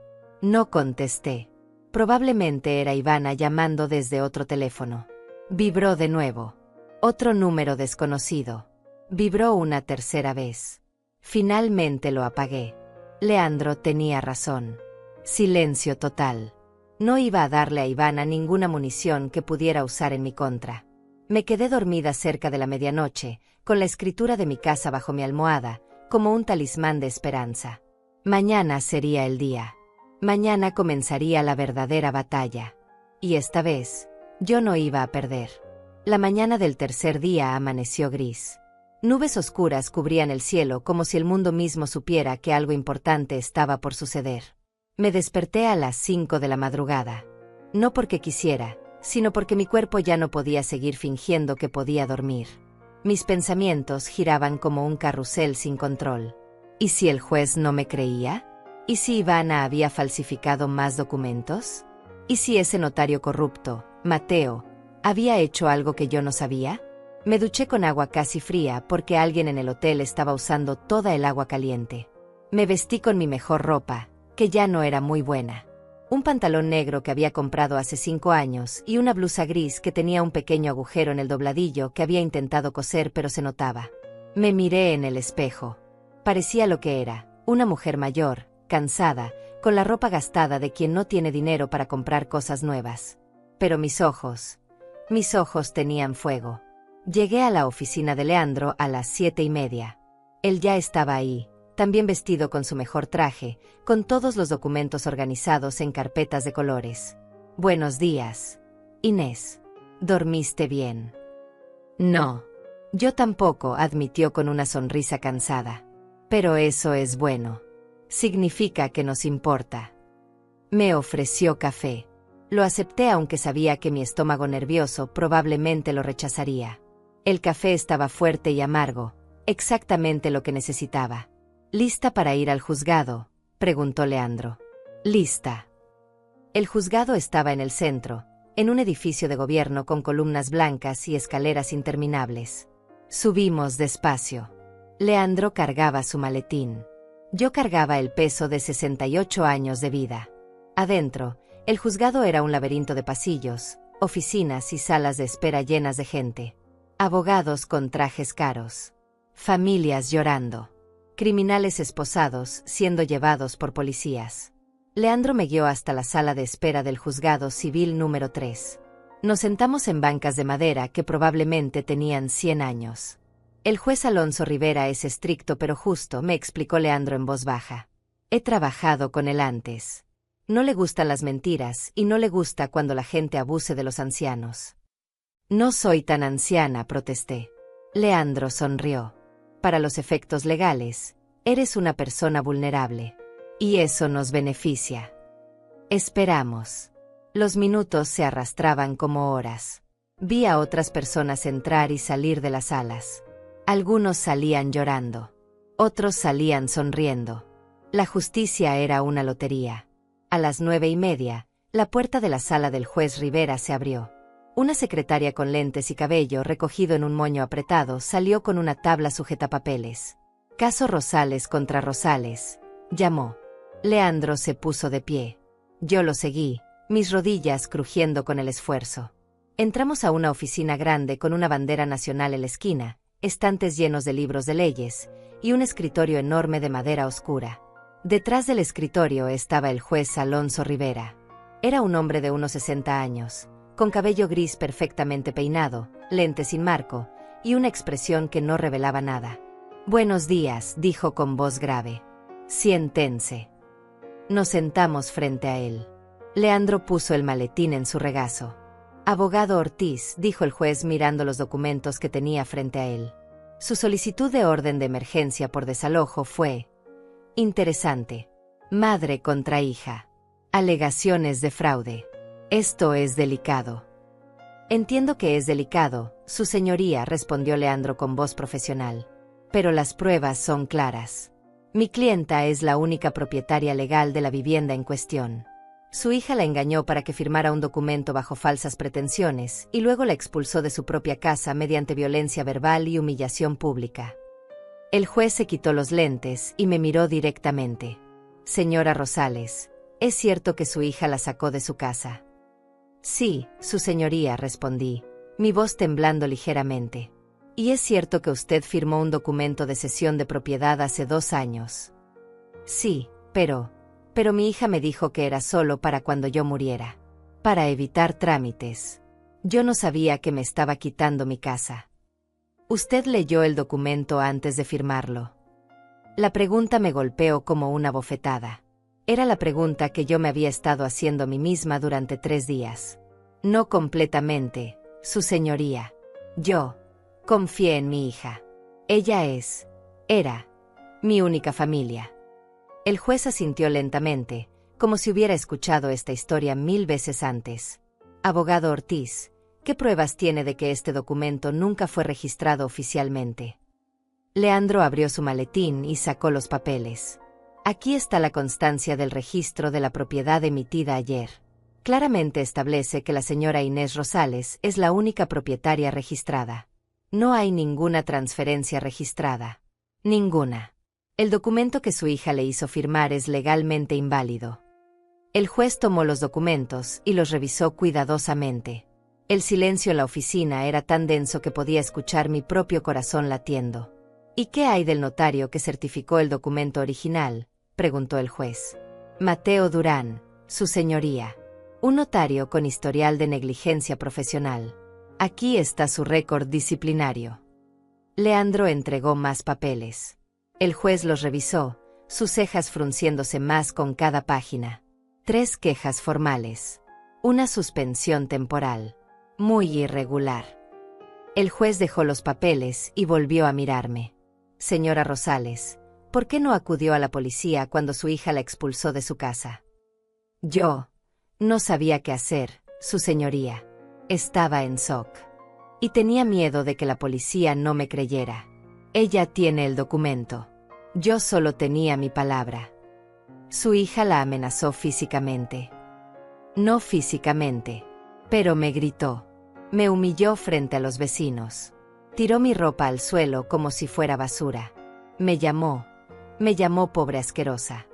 No contesté. Probablemente era Ivana llamando desde otro teléfono. Vibró de nuevo. Otro número desconocido. Vibró una tercera vez. Finalmente lo apagué. Leandro tenía razón. Silencio total. No iba a darle a Ivana ninguna munición que pudiera usar en mi contra. Me quedé dormida cerca de la medianoche, con la escritura de mi casa bajo mi almohada, como un talismán de esperanza. Mañana sería el día. Mañana comenzaría la verdadera batalla. Y esta vez, yo no iba a perder. La mañana del tercer día amaneció gris. Nubes oscuras cubrían el cielo como si el mundo mismo supiera que algo importante estaba por suceder. Me desperté a las 5 de la madrugada. No porque quisiera, sino porque mi cuerpo ya no podía seguir fingiendo que podía dormir. Mis pensamientos giraban como un carrusel sin control. ¿Y si el juez no me creía? ¿Y si Ivana había falsificado más documentos? ¿Y si ese notario corrupto, Mateo, había hecho algo que yo no sabía? Me duché con agua casi fría porque alguien en el hotel estaba usando toda el agua caliente. Me vestí con mi mejor ropa, que ya no era muy buena. Un pantalón negro que había comprado hace 5 años y una blusa gris que tenía un pequeño agujero en el dobladillo que había intentado coser pero se notaba. Me miré en el espejo. Parecía lo que era, una mujer mayor, cansada, con la ropa gastada de quien no tiene dinero para comprar cosas nuevas. Pero mis ojos tenían fuego. Llegué a la oficina de Leandro a las 7:30. Él ya estaba ahí, también vestido con su mejor traje, con todos los documentos organizados en carpetas de colores. Buenos días, Inés. ¿Dormiste bien? No. Yo tampoco, admitió con una sonrisa cansada. Pero eso es bueno. Significa que nos importa. Me ofreció café. Lo acepté aunque sabía que mi estómago nervioso probablemente lo rechazaría. El café estaba fuerte y amargo, exactamente lo que necesitaba. ¿Lista para ir al juzgado?, preguntó Leandro. Lista. El juzgado estaba en el centro, en un edificio de gobierno con columnas blancas y escaleras interminables. Subimos despacio. Leandro cargaba su maletín. Yo cargaba el peso de 68 años de vida. Adentro, el juzgado era un laberinto de pasillos, oficinas y salas de espera llenas de gente. Abogados con trajes caros. Familias llorando. Criminales esposados siendo llevados por policías. Leandro me guió hasta la sala de espera del juzgado civil número 3. Nos sentamos en bancas de madera que probablemente tenían 100 años. El juez Alonso Rivera es estricto pero justo, me explicó Leandro en voz baja. He trabajado con él antes. No le gustan las mentiras y no le gusta cuando la gente abuse de los ancianos. No soy tan anciana, protesté. Leandro sonrió. Para los efectos legales, eres una persona vulnerable. Y eso nos beneficia. Esperamos. Los minutos se arrastraban como horas. Vi a otras personas entrar y salir de las salas. Algunos salían llorando. Otros salían sonriendo. La justicia era una lotería. A las 9:30, la puerta de la sala del juez Rivera se abrió. Una secretaria con lentes y cabello recogido en un moño apretado salió con una tabla sujetapapeles. Caso Rosales contra Rosales, llamó. Leandro se puso de pie. Yo lo seguí, mis rodillas crujiendo con el esfuerzo. Entramos a una oficina grande con una bandera nacional en la esquina, estantes llenos de libros de leyes, y un escritorio enorme de madera oscura. Detrás del escritorio estaba el juez Alonso Rivera. Era un hombre de unos 60 años, con cabello gris perfectamente peinado, lentes sin marco, y una expresión que no revelaba nada. Buenos días, dijo con voz grave. Siéntense. Nos sentamos frente a él. Leandro puso el maletín en su regazo. Abogado Ortiz, dijo el juez mirando los documentos que tenía frente a él. Su solicitud de orden de emergencia por desalojo fue interesante. Madre contra hija. Alegaciones de fraude. Esto es delicado. Entiendo que es delicado, su señoría, respondió Leandro con voz profesional. Pero las pruebas son claras. Mi clienta es la única propietaria legal de la vivienda en cuestión. Su hija la engañó para que firmara un documento bajo falsas pretensiones y luego la expulsó de su propia casa mediante violencia verbal y humillación pública. El juez se quitó los lentes y me miró directamente. Señora Rosales, ¿es cierto que su hija la sacó de su casa? Sí, su señoría, respondí, mi voz temblando ligeramente. ¿Y es cierto que usted firmó un documento de cesión de propiedad hace 2 años? Sí, pero mi hija me dijo que era solo para cuando yo muriera. Para evitar trámites. Yo no sabía que me estaba quitando mi casa. ¿Usted leyó el documento antes de firmarlo? La pregunta me golpeó como una bofetada. Era la pregunta que yo me había estado haciendo a mí misma durante 3 días. No completamente, su señoría. Yo confié en mi hija. Ella era, mi única familia. El juez asintió lentamente, como si hubiera escuchado esta historia 1000 veces antes. Abogado Ortiz, ¿qué pruebas tiene de que este documento nunca fue registrado oficialmente? Leandro abrió su maletín y sacó los papeles. Aquí está la constancia del registro de la propiedad emitida ayer. Claramente establece que la señora Inés Rosales es la única propietaria registrada. No hay ninguna transferencia registrada. Ninguna. El documento que su hija le hizo firmar es legalmente inválido. El juez tomó los documentos y los revisó cuidadosamente. El silencio en la oficina era tan denso que podía escuchar mi propio corazón latiendo. ¿Y qué hay del notario que certificó el documento original?, preguntó el juez. Mateo Durán, su señoría. Un notario con historial de negligencia profesional. Aquí está su récord disciplinario. Leandro entregó más papeles. El juez los revisó, sus cejas frunciéndose más con cada página. 3 quejas formales. Una suspensión temporal. Muy irregular. El juez dejó los papeles y volvió a mirarme. Señora Rosales, ¿por qué no acudió a la policía cuando su hija la expulsó de su casa? Yo no sabía qué hacer, su señoría. Estaba en shock. Y tenía miedo de que la policía no me creyera. Ella tiene el documento. Yo solo tenía mi palabra. Su hija la amenazó físicamente. No físicamente, pero me gritó. Me humilló frente a los vecinos. Tiró mi ropa al suelo como si fuera basura. Me llamó pobre asquerosa.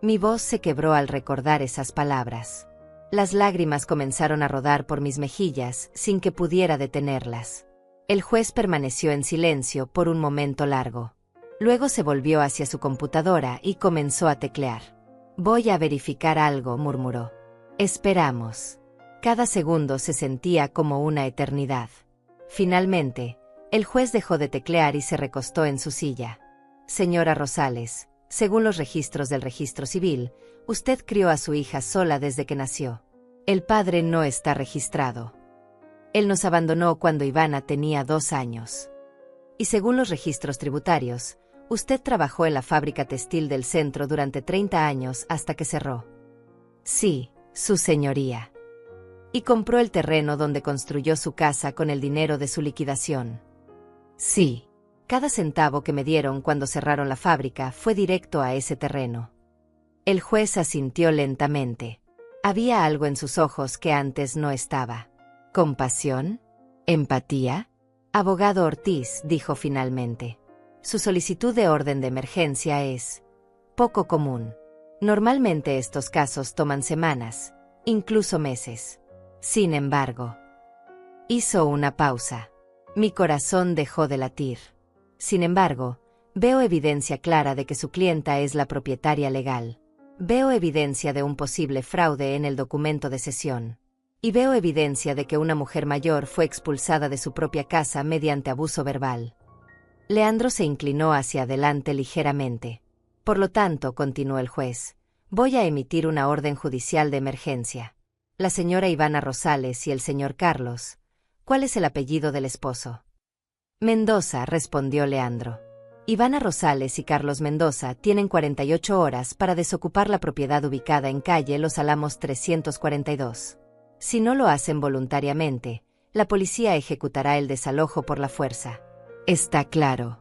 Mi voz se quebró al recordar esas palabras. Las lágrimas comenzaron a rodar por mis mejillas sin que pudiera detenerlas. El juez permaneció en silencio por un momento largo. Luego se volvió hacia su computadora y comenzó a teclear. Voy a verificar algo, murmuró. Esperamos. Cada segundo se sentía como una eternidad. Finalmente, el juez dejó de teclear y se recostó en su silla. Señora Rosales, según los registros del registro civil, usted crió a su hija sola desde que nació. El padre no está registrado. Él nos abandonó cuando Ivana tenía 2 años. Y según los registros tributarios, usted trabajó en la fábrica textil del centro durante 30 años hasta que cerró. Sí, su señoría. Y compró el terreno donde construyó su casa con el dinero de su liquidación. Sí. Cada centavo que me dieron cuando cerraron la fábrica fue directo a ese terreno. El juez asintió lentamente. Había algo en sus ojos que antes no estaba. ¿Compasión? ¿Empatía? Abogado Ortiz, dijo finalmente. Su solicitud de orden de emergencia es poco común. Normalmente estos casos toman semanas, incluso meses. Sin embargo, hizo una pausa. Mi corazón dejó de latir. Sin embargo, veo evidencia clara de que su clienta es la propietaria legal. Veo evidencia de un posible fraude en el documento de cesión. Y veo evidencia de que una mujer mayor fue expulsada de su propia casa mediante abuso verbal. Leandro se inclinó hacia adelante ligeramente. Por lo tanto, continuó el juez, voy a emitir una orden judicial de emergencia. La señora Ivana Rosales y el señor Carlos. ¿Cuál es el apellido del esposo? Mendoza, respondió Leandro. Ivana Rosales y Carlos Mendoza tienen 48 horas para desocupar la propiedad ubicada en calle Los Álamos 342. Si no lo hacen voluntariamente, la policía ejecutará el desalojo por la fuerza. Está claro.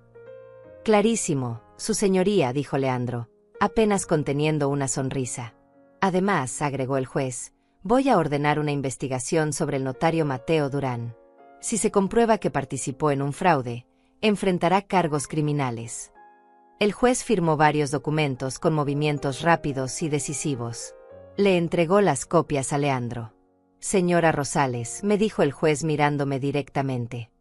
Clarísimo, su señoría, dijo Leandro, apenas conteniendo una sonrisa. Además, agregó el juez, voy a ordenar una investigación sobre el notario Mateo Durán. Si se comprueba que participó en un fraude, enfrentará cargos criminales. El juez firmó varios documentos con movimientos rápidos y decisivos. Le entregó las copias a Leandro. Señora Rosales, me dijo el juez mirándome directamente.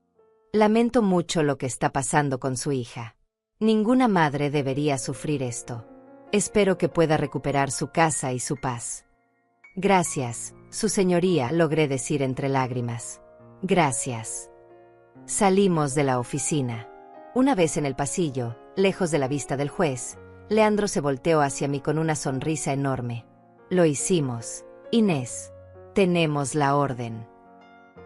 Lamento mucho lo que está pasando con su hija. Ninguna madre debería sufrir esto. Espero que pueda recuperar su casa y su paz. Gracias, su señoría, logré decir entre lágrimas. Gracias. Salimos de la oficina. Una vez en el pasillo, lejos de la vista del juez, Leandro se volteó hacia mí con una sonrisa enorme. Lo hicimos, Inés. Tenemos la orden.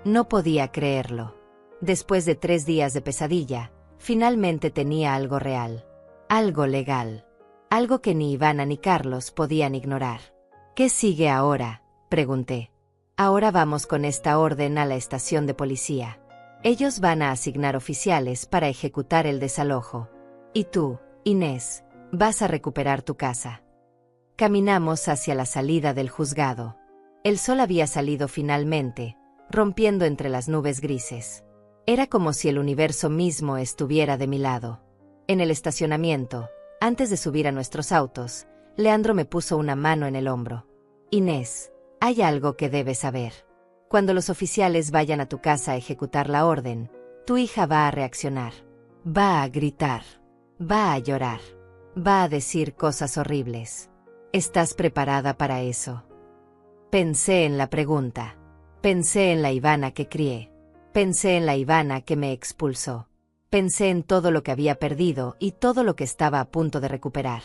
No podía creerlo. Después de 3 días de pesadilla, finalmente tenía algo real. Algo legal. Algo que ni Ivana ni Carlos podían ignorar. ¿Qué sigue ahora?, pregunté. Ahora vamos con esta orden a la estación de policía. Ellos van a asignar oficiales para ejecutar el desalojo. Y tú, Inés, vas a recuperar tu casa. Caminamos hacia la salida del juzgado. El sol había salido finalmente, rompiendo entre las nubes grises. Era como si el universo mismo estuviera de mi lado. En el estacionamiento, antes de subir a nuestros autos, Leandro me puso una mano en el hombro. Inés, hay algo que debes saber. Cuando los oficiales vayan a tu casa a ejecutar la orden, tu hija va a reaccionar. Va a gritar. Va a llorar. Va a decir cosas horribles. ¿Estás preparada para eso? Pensé en la pregunta. Pensé en la Ivana que crié. Pensé en la Ivana que me expulsó. Pensé en todo lo que había perdido y todo lo que estaba a punto de recuperar.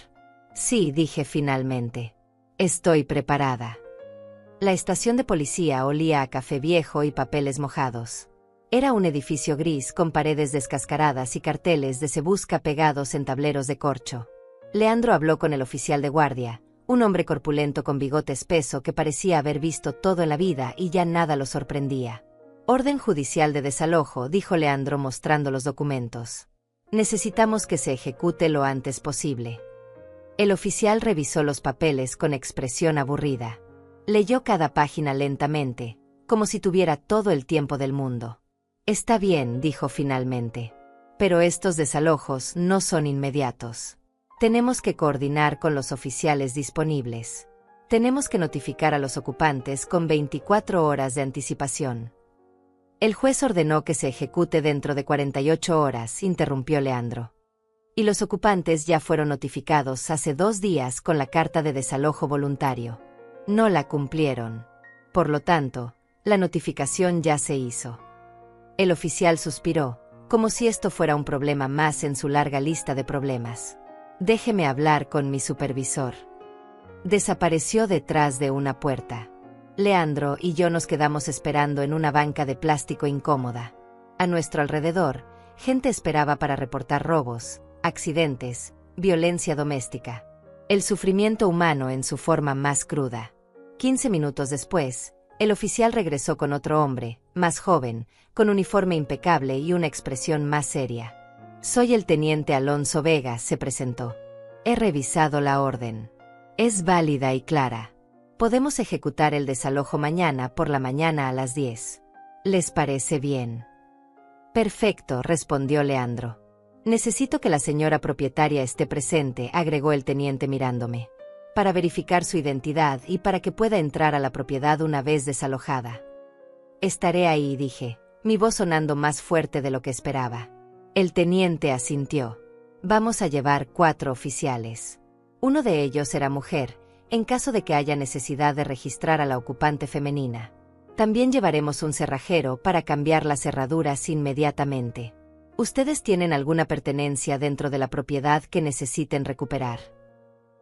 Sí, dije finalmente. Estoy preparada. La estación de policía olía a café viejo y papeles mojados. Era un edificio gris con paredes descascaradas y carteles de "Se busca" pegados en tableros de corcho. Leandro habló con el oficial de guardia, un hombre corpulento con bigote espeso que parecía haber visto todo en la vida y ya nada lo sorprendía. Orden judicial de desalojo, dijo Leandro mostrando los documentos. Necesitamos que se ejecute lo antes posible. El oficial revisó los papeles con expresión aburrida. Leyó cada página lentamente, como si tuviera todo el tiempo del mundo. Está bien, dijo finalmente. Pero estos desalojos no son inmediatos. Tenemos que coordinar con los oficiales disponibles. Tenemos que notificar a los ocupantes con 24 horas de anticipación. El juez ordenó que se ejecute dentro de 48 horas, interrumpió Leandro. Y los ocupantes ya fueron notificados hace 2 días con la carta de desalojo voluntario. No la cumplieron. Por lo tanto, la notificación ya se hizo. El oficial suspiró, como si esto fuera un problema más en su larga lista de problemas. Déjeme hablar con mi supervisor. Desapareció detrás de una puerta. Leandro y yo nos quedamos esperando en una banca de plástico incómoda. A nuestro alrededor, gente esperaba para reportar robos, accidentes, violencia doméstica. El sufrimiento humano en su forma más cruda. 15 minutos después, el oficial regresó con otro hombre, más joven, con uniforme impecable y una expresión más seria. Soy el teniente Alonso Vega, se presentó. He revisado la orden. Es válida y clara. Podemos ejecutar el desalojo mañana por la mañana a las 10. ¿Les parece bien? Perfecto, respondió Leandro. Necesito que la señora propietaria esté presente, agregó el teniente mirándome, para verificar su identidad y para que pueda entrar a la propiedad una vez desalojada. Estaré ahí, dije, mi voz sonando más fuerte de lo que esperaba. El teniente asintió. Vamos a llevar 4 oficiales. Uno de ellos será mujer, en caso de que haya necesidad de registrar a la ocupante femenina. También llevaremos un cerrajero para cambiar las cerraduras inmediatamente. ¿Ustedes tienen alguna pertenencia dentro de la propiedad que necesiten recuperar?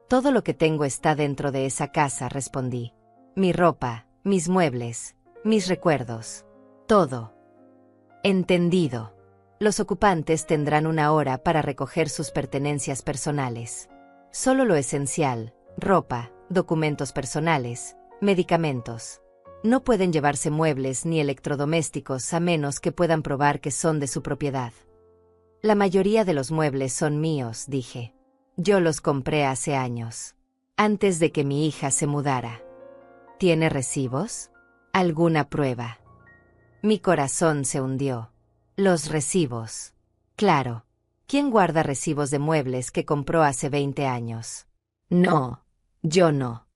Todo lo que tengo está dentro de esa casa, respondí. Mi ropa, mis muebles, mis recuerdos. Todo. Entendido. Los ocupantes tendrán 1 hora para recoger sus pertenencias personales. Solo lo esencial: ropa, documentos personales, medicamentos. No pueden llevarse muebles ni electrodomésticos a menos que puedan probar que son de su propiedad. La mayoría de los muebles son míos, dije. Yo los compré hace años, antes de que mi hija se mudara. ¿Tiene recibos? ¿Alguna prueba? Mi corazón se hundió. Los recibos. Claro. ¿Quién guarda recibos de muebles que compró hace 20 años? No, yo no.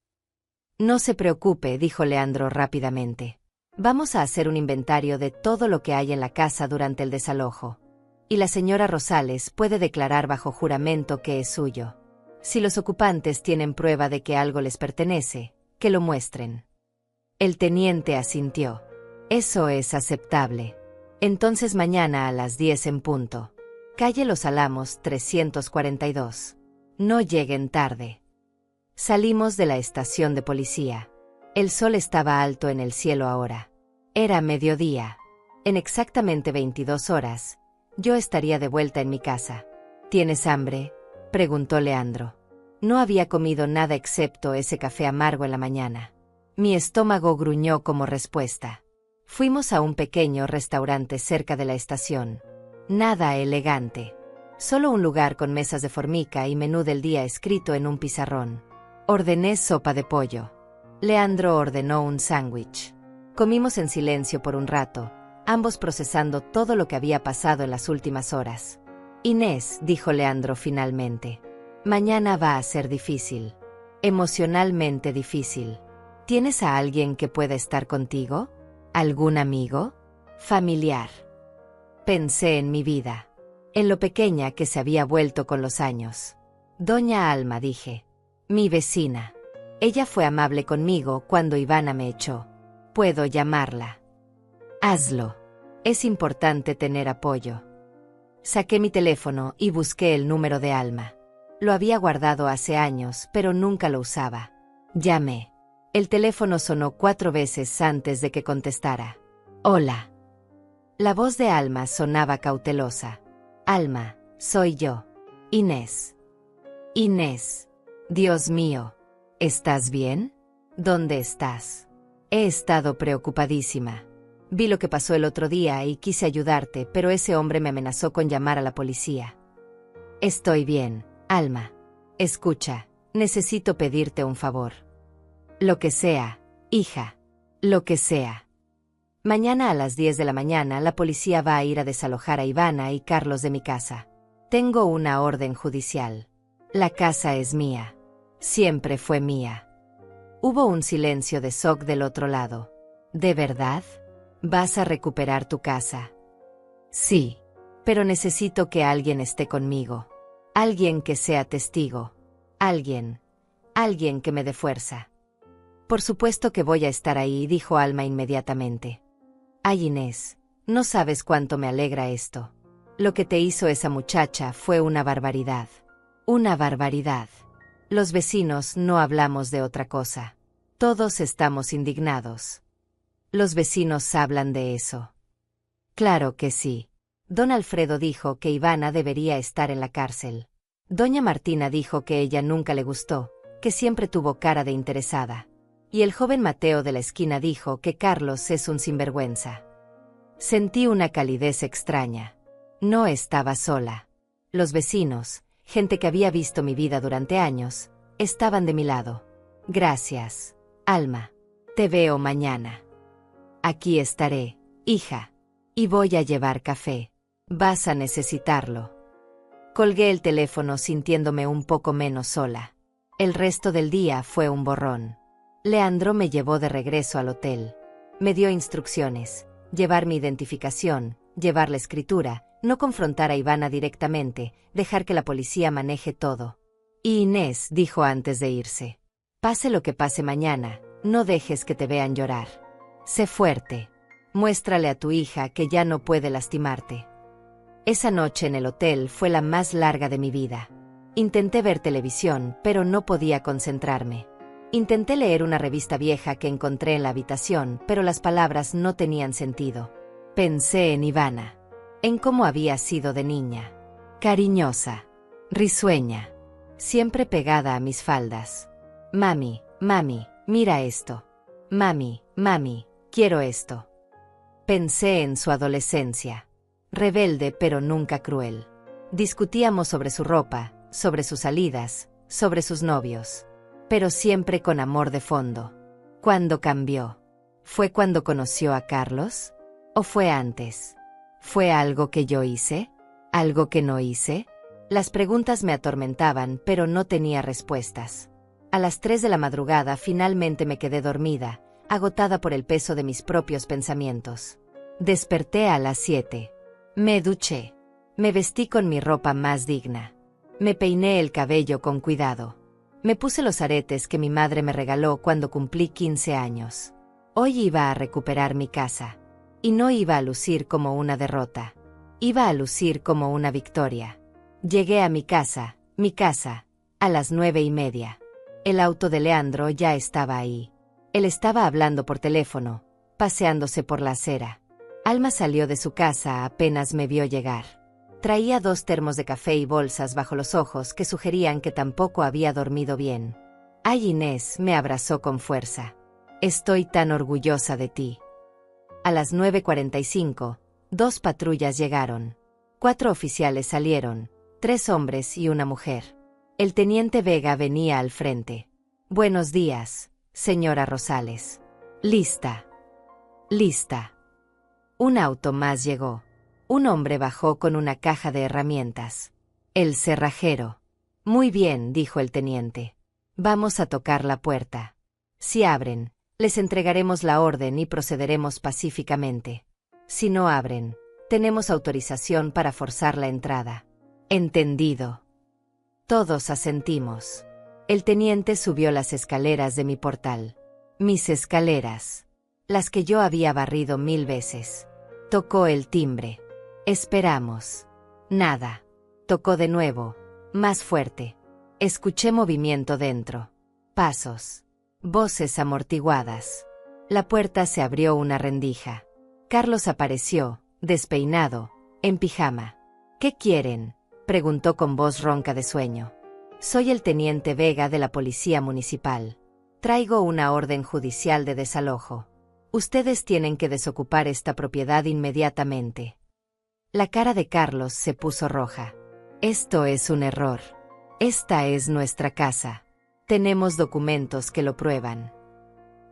No se preocupe, dijo Leandro rápidamente. Vamos a hacer un inventario de todo lo que hay en la casa durante el desalojo. Y la señora Rosales puede declarar bajo juramento que es suyo. Si los ocupantes tienen prueba de que algo les pertenece, que lo muestren. El teniente asintió. Eso es aceptable. Entonces mañana a las 10 en punto. Calle Los Álamos 342. No lleguen tarde. Salimos de la estación de policía. El sol estaba alto en el cielo ahora. Era mediodía. En exactamente 22 horas, yo estaría de vuelta en mi casa. ¿Tienes hambre?, preguntó Leandro. No había comido nada excepto ese café amargo en la mañana. Mi estómago gruñó como respuesta. Fuimos a un pequeño restaurante cerca de la estación. Nada elegante. Solo un lugar con mesas de formica y menú del día escrito en un pizarrón. Ordené sopa de pollo. Leandro ordenó un sándwich. Comimos en silencio por un rato, ambos procesando todo lo que había pasado en las últimas horas. Inés, dijo Leandro finalmente. Mañana va a ser difícil. Emocionalmente difícil. ¿Tienes a alguien que pueda estar contigo? ¿Algún amigo? ¿Familiar? Pensé en mi vida. En lo pequeña que se había vuelto con los años. Doña Alma, dije. Mi vecina. Ella fue amable conmigo cuando Ivana me echó. Puedo llamarla. Hazlo. Es importante tener apoyo. Saqué mi teléfono y busqué el número de Alma. Lo había guardado hace años, pero nunca lo usaba. Llamé. El teléfono sonó 4 veces antes de que contestara. Hola. La voz de Alma sonaba cautelosa. Alma, soy yo. Inés. Inés. Dios mío. ¿Estás bien? ¿Dónde estás? He estado preocupadísima. Vi lo que pasó el otro día y quise ayudarte, pero ese hombre me amenazó con llamar a la policía. Estoy bien, Alma. Escucha, necesito pedirte un favor. Lo que sea, hija. Lo que sea. Mañana a las 10 de la mañana la policía va a ir a desalojar a Ivana y Carlos de mi casa. Tengo una orden judicial. La casa es mía. Siempre fue mía. Hubo un silencio de shock del otro lado. ¿De verdad? ¿Vas a recuperar tu casa? Sí. Pero necesito que alguien esté conmigo. Alguien que sea testigo. Alguien que me dé fuerza. Por supuesto que voy a estar ahí, dijo Alma inmediatamente. Ay, Inés, no sabes cuánto me alegra esto. Lo que te hizo esa muchacha fue una barbaridad. Una barbaridad. Los vecinos no hablamos de otra cosa. Todos estamos indignados. Los vecinos hablan de eso. Claro que sí. Don Alfredo dijo que Ivana debería estar en la cárcel. Doña Martina dijo que ella nunca le gustó, que siempre tuvo cara de interesada. Y el joven Mateo de la esquina dijo que Carlos es un sinvergüenza. Sentí una calidez extraña. No estaba sola. Los vecinos, gente que había visto mi vida durante años, estaban de mi lado. Gracias, Alma. Te veo mañana. Aquí estaré, hija. Y voy a llevar café. Vas a necesitarlo. Colgué el teléfono sintiéndome un poco menos sola. El resto del día fue un borrón. Leandro me llevó de regreso al hotel. Me dio instrucciones: llevar mi identificación, llevar la escritura, no confrontar a Ivana directamente, dejar que la policía maneje todo. Y Inés dijo antes de irse: pase lo que pase mañana, no dejes que te vean llorar. Sé fuerte. Muéstrale a tu hija que ya no puede lastimarte. Esa noche en el hotel fue la más larga de mi vida. Intenté ver televisión, pero no podía concentrarme. Intenté leer una revista vieja que encontré en la habitación, pero las palabras no tenían sentido. Pensé en Ivana, en cómo había sido de niña. Cariñosa, risueña, siempre pegada a mis faldas. Mami, mami, mira esto. Mami, mami, quiero esto. Pensé en su adolescencia. Rebelde pero nunca cruel. Discutíamos sobre su ropa, sobre sus salidas, sobre sus novios. Pero siempre con amor de fondo. ¿Cuándo cambió? ¿Fue cuando conoció a Carlos? ¿O fue antes? ¿Fue algo que yo hice? ¿Algo que no hice? Las preguntas me atormentaban, pero no tenía respuestas. A las 3 de la madrugada finalmente me quedé dormida, agotada por el peso de mis propios pensamientos. Desperté a las 7. Me duché. Me vestí con mi ropa más digna. Me peiné el cabello con cuidado. Me puse los aretes que mi madre me regaló cuando cumplí 15 años. Hoy iba a recuperar mi casa. Y no iba a lucir como una derrota. Iba a lucir como una victoria. Llegué a mi casa, a las 9:30. El auto de Leandro ya estaba ahí. Él estaba hablando por teléfono, paseándose por la acera. Alma salió de su casa apenas me vio llegar. Traía 2 termos de café y bolsas bajo los ojos que sugerían que tampoco había dormido bien. Ay, Inés, me abrazó con fuerza. Estoy tan orgullosa de ti. A las 9:45, 2 patrullas llegaron. 4 oficiales salieron, 3 hombres y una mujer. El teniente Vega venía al frente. Buenos días, señora Rosales. Lista. Lista. Un auto más llegó. Un hombre bajó con una caja de herramientas. El cerrajero. Muy bien, dijo el teniente. Vamos a tocar la puerta. Si abren, les entregaremos la orden y procederemos pacíficamente. Si no abren, tenemos autorización para forzar la entrada. Entendido. Todos asentimos. El teniente subió las escaleras de mi portal. Mis escaleras. Las que yo había barrido 1000 veces. Tocó el timbre. Esperamos. Nada. Tocó de nuevo, más fuerte. Escuché movimiento dentro. Pasos. Voces amortiguadas. La puerta se abrió una rendija. Carlos apareció, despeinado, en pijama. ¿Qué quieren?, preguntó con voz ronca de sueño. Soy el teniente Vega de la Policía Municipal. Traigo una orden judicial de desalojo. Ustedes tienen que desocupar esta propiedad inmediatamente. La cara de Carlos se puso roja. Esto es un error. Esta es nuestra casa. Tenemos documentos que lo prueban.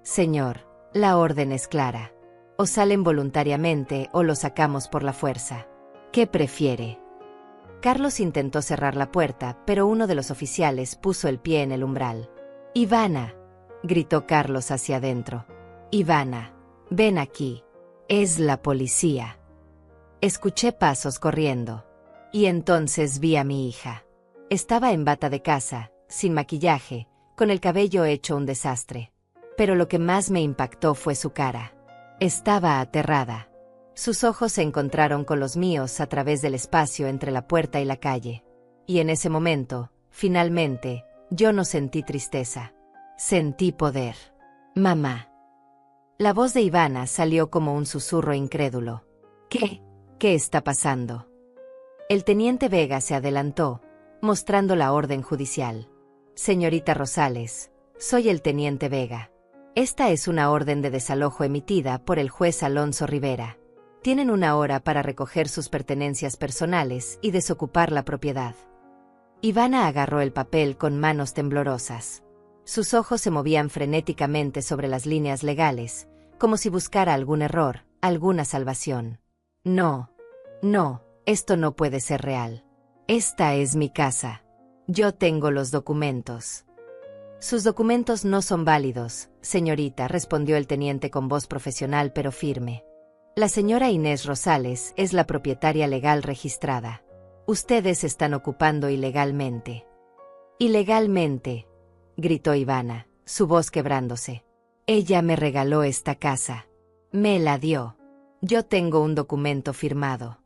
Señor, la orden es clara. O salen voluntariamente o lo sacamos por la fuerza. ¿Qué prefiere? Carlos intentó cerrar la puerta, pero uno de los oficiales puso el pie en el umbral. Ivana, gritó Carlos hacia adentro. Ivana, ven aquí. Es la policía. Escuché pasos corriendo. Y entonces vi a mi hija. Estaba en bata de casa, sin maquillaje, con el cabello hecho un desastre. Pero lo que más me impactó fue su cara. Estaba aterrada. Sus ojos se encontraron con los míos a través del espacio entre la puerta y la calle. Y en ese momento, finalmente, yo no sentí tristeza. Sentí poder. Mamá. La voz de Ivana salió como un susurro incrédulo. ¿Qué? ¿Qué está pasando? El teniente Vega se adelantó, mostrando la orden judicial. Señorita Rosales, soy el teniente Vega. Esta es una orden de desalojo emitida por el juez Alonso Rivera. Tienen 1 hora para recoger sus pertenencias personales y desocupar la propiedad. Ivana agarró el papel con manos temblorosas. Sus ojos se movían frenéticamente sobre las líneas legales, como si buscara algún error, alguna salvación. No, no, esto no puede ser real. Esta es mi casa. Yo tengo los documentos. Sus documentos no son válidos, señorita, respondió el teniente con voz profesional pero firme. La señora Inés Rosales es la propietaria legal registrada. Ustedes están ocupando ilegalmente. Ilegalmente, gritó Ivana, su voz quebrándose. Ella me regaló esta casa. Me la dio. Yo tengo un documento firmado.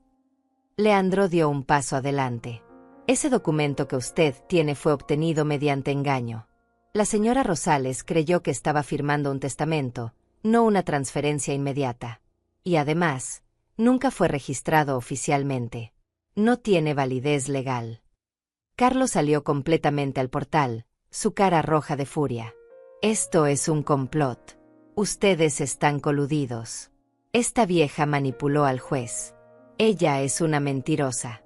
Leandro dio un paso adelante. Ese documento que usted tiene fue obtenido mediante engaño. La señora Rosales creyó que estaba firmando un testamento, no una transferencia inmediata. Y además, nunca fue registrado oficialmente. No tiene validez legal. Carlos salió completamente al portal, su cara roja de furia. Esto es un complot. Ustedes están coludidos. Esta vieja manipuló al juez. Ella es una mentirosa.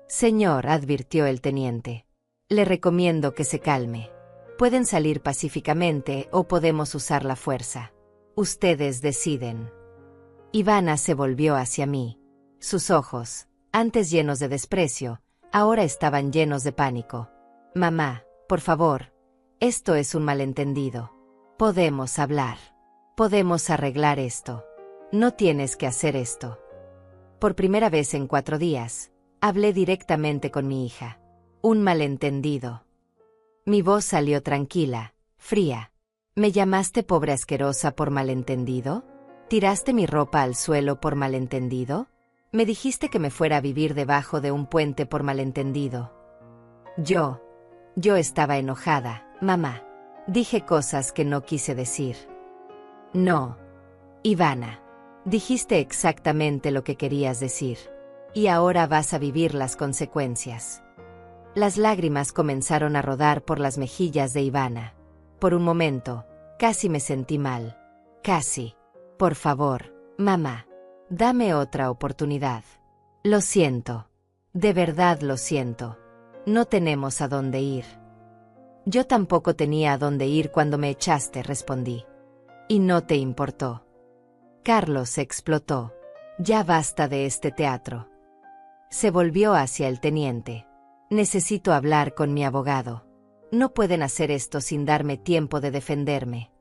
Señor, advirtió el teniente. Le recomiendo que se calme. Pueden salir pacíficamente o podemos usar la fuerza. Ustedes deciden. Ivana se volvió hacia mí. Sus ojos, antes llenos de desprecio, ahora estaban llenos de pánico. Mamá, por favor, esto es un malentendido. Podemos hablar. Podemos arreglar esto. No tienes que hacer esto. Por primera vez en 4 días, hablé directamente con mi hija. Un malentendido. Mi voz salió tranquila, fría. ¿Me llamaste pobre asquerosa por malentendido? ¿Tiraste mi ropa al suelo por malentendido? ¿Me dijiste que me fuera a vivir debajo de un puente por malentendido? Yo estaba enojada, mamá. Dije cosas que no quise decir. No. Ivana. Dijiste exactamente lo que querías decir. Y ahora vas a vivir las consecuencias. Las lágrimas comenzaron a rodar por las mejillas de Ivana. Por un momento, casi me sentí mal. Casi. Por favor, mamá. Dame otra oportunidad. Lo siento. De verdad lo siento. No tenemos a dónde ir. Yo tampoco tenía a dónde ir cuando me echaste, respondí. Y no te importó. Carlos explotó. Ya basta de este teatro. Se volvió hacia el teniente. Necesito hablar con mi abogado. No pueden hacer esto sin darme tiempo de defenderme.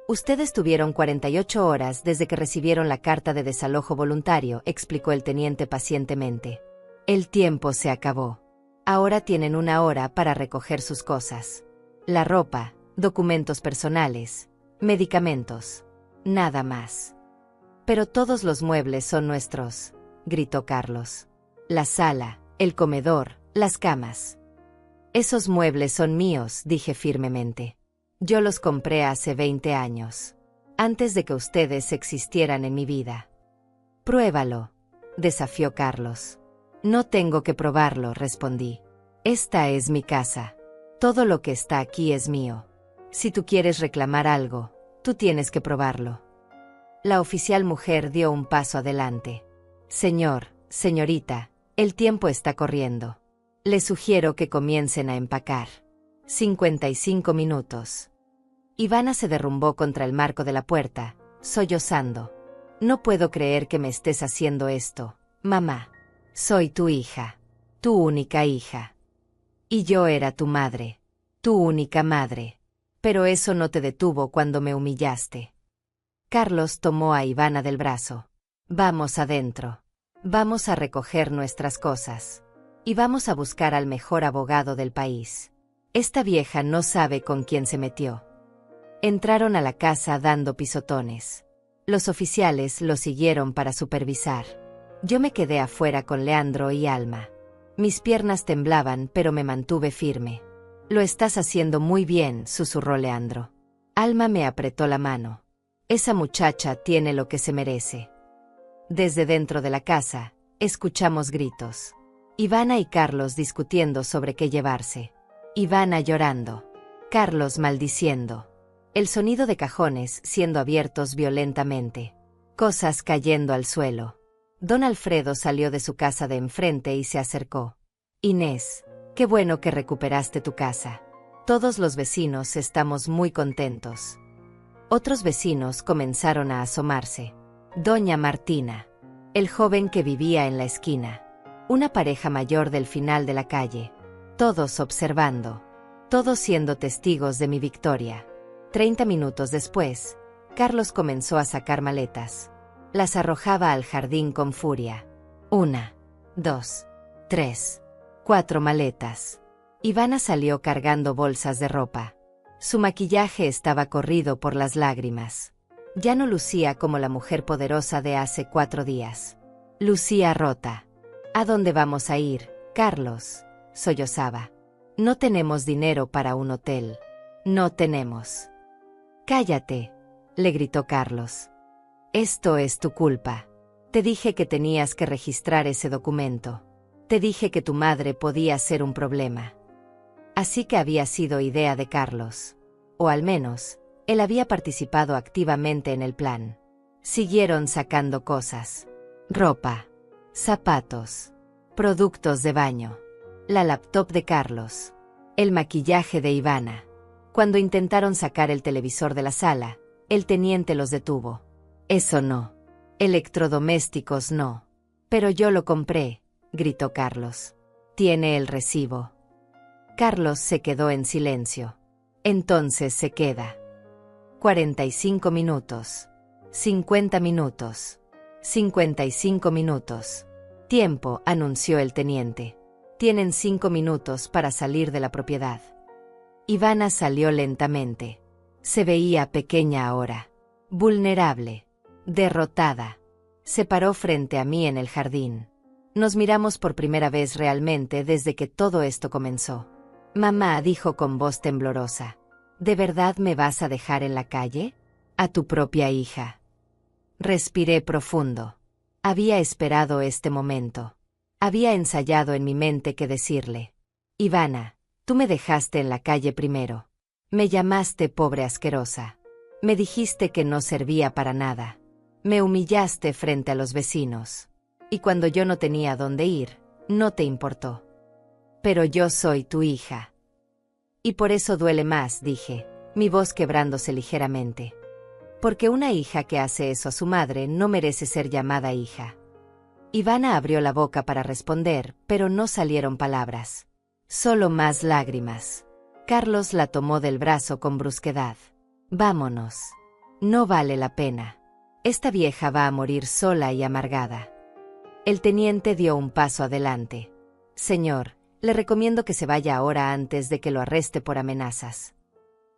Ustedes tuvieron 48 horas desde que recibieron la carta de desalojo voluntario, explicó el teniente pacientemente. El tiempo se acabó. Ahora tienen 1 hora para recoger sus cosas. La ropa, documentos personales, medicamentos. Nada más. Pero todos los muebles son nuestros, gritó Carlos. La sala, el comedor, las camas. Esos muebles son míos, dije firmemente. Yo los compré hace 20 años. Antes de que ustedes existieran en mi vida. Pruébalo, desafió Carlos. No tengo que probarlo, respondí. Esta es mi casa. Todo lo que está aquí es mío. Si tú quieres reclamar algo, tú tienes que probarlo. La oficial mujer dio un paso adelante. Señor, señorita, el tiempo está corriendo. Les sugiero que comiencen a empacar. 55 minutos. Ivana se derrumbó contra el marco de la puerta, sollozando. No puedo creer que me estés haciendo esto, mamá. Soy tu hija. Tu única hija. Y yo era tu madre. Tu única madre. Pero eso no te detuvo cuando me humillaste. Carlos tomó a Ivana del brazo. Vamos adentro. Vamos a recoger nuestras cosas. Y vamos a buscar al mejor abogado del país. Esta vieja no sabe con quién se metió. Entraron a la casa dando pisotones. Los oficiales lo siguieron para supervisar. Yo me quedé afuera con Leandro y Alma. Mis piernas temblaban, pero me mantuve firme. Lo estás haciendo muy bien, susurró Leandro. Alma me apretó la mano. Esa muchacha tiene lo que se merece. Desde dentro de la casa, escuchamos gritos. Ivana y Carlos discutiendo sobre qué llevarse. Ivana llorando. Carlos maldiciendo. El sonido de cajones siendo abiertos violentamente. Cosas cayendo al suelo. Don Alfredo salió de su casa de enfrente y se acercó. Inés, qué bueno que recuperaste tu casa. Todos los vecinos estamos muy contentos. Otros vecinos comenzaron a asomarse. Doña Martina. El joven que vivía en la esquina. Una pareja mayor del final de la calle. Todos observando. Todos siendo testigos de mi victoria. 30 minutos después, Carlos comenzó a sacar maletas. Las arrojaba al jardín con furia. 1, 2, 3, 4 maletas. Ivana salió cargando bolsas de ropa. Su maquillaje estaba corrido por las lágrimas. Ya no lucía como la mujer poderosa de hace 4 días. Lucía rota. ¿A dónde vamos a ir, Carlos? Sollozaba. No tenemos dinero para un hotel. No tenemos. Cállate, le gritó Carlos. Esto es tu culpa. Te dije que tenías que registrar ese documento. Te dije que tu madre podía ser un problema. Así que había sido idea de Carlos. O al menos, Él había participado activamente en el plan. Siguieron sacando cosas. Ropa, zapatos, productos de baño, la laptop de Carlos, el maquillaje de Ivana. Cuando intentaron sacar el televisor de la sala, el teniente los detuvo. Eso no. Electrodomésticos no. Pero yo lo compré, gritó Carlos. Tiene el recibo. Carlos se quedó en silencio. Entonces se queda. 45 minutos. 50 minutos. 55 minutos. Tiempo, anunció el teniente. Tienen 5 minutos para salir de la propiedad. Ivana salió lentamente. Se veía pequeña ahora. Vulnerable. Derrotada. Se paró frente a mí en el jardín. Nos miramos por primera vez realmente desde que todo esto comenzó. Mamá dijo con voz temblorosa. ¿De verdad me vas a dejar en la calle? A tu propia hija. Respiré profundo. Había esperado este momento. Había ensayado en mi mente qué decirle. Ivana, tú me dejaste en la calle primero. Me llamaste pobre asquerosa. Me dijiste que no servía para nada. Me humillaste frente a los vecinos. Y cuando yo no tenía dónde ir, no te importó. Pero yo soy tu hija. Y por eso duele más, dije, mi voz quebrándose ligeramente. Porque una hija que hace eso a su madre no merece ser llamada hija. Ivana abrió la boca para responder, pero no salieron palabras. Solo más lágrimas. Carlos la tomó del brazo con brusquedad. Vámonos. No vale la pena. Esta vieja va a morir sola y amargada. El teniente dio un paso adelante. Señor, le recomiendo que se vaya ahora antes de que lo arreste por amenazas.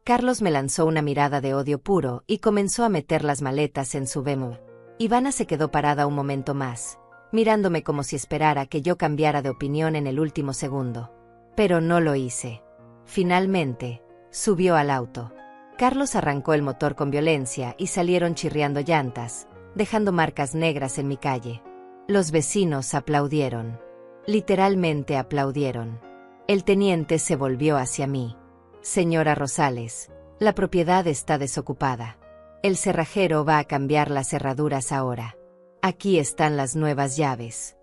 Carlos me lanzó una mirada de odio puro y comenzó a meter las maletas en su BMW. Ivana se quedó parada un momento más, mirándome como si esperara que yo cambiara de opinión en el último segundo. Pero no lo hice. Finalmente, subió al auto. Carlos arrancó el motor con violencia y salieron chirriando llantas, dejando marcas negras en mi calle. Los vecinos aplaudieron. Literalmente aplaudieron. El teniente se volvió hacia mí. Señora Rosales, la propiedad está desocupada. El cerrajero va a cambiar las cerraduras ahora. Aquí están las nuevas llaves.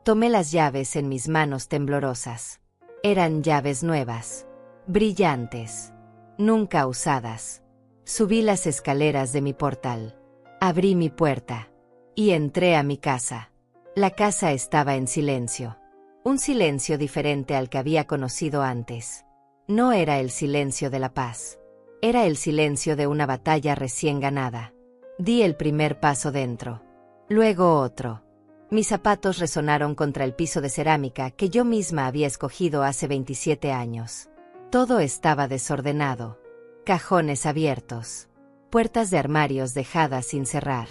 Tomé las llaves en mis manos temblorosas. Eran llaves nuevas, brillantes, nunca usadas. Subí las escaleras de mi portal. Abrí mi puerta. Y entré a mi casa. La casa estaba en silencio. Un silencio diferente al que había conocido antes. No era el silencio de la paz. Era el silencio de una batalla recién ganada. Di el primer paso dentro. Luego otro. Mis zapatos resonaron contra el piso de cerámica que yo misma había escogido hace 27 años. Todo estaba desordenado. Cajones abiertos. Puertas de armarios dejadas sin cerrar.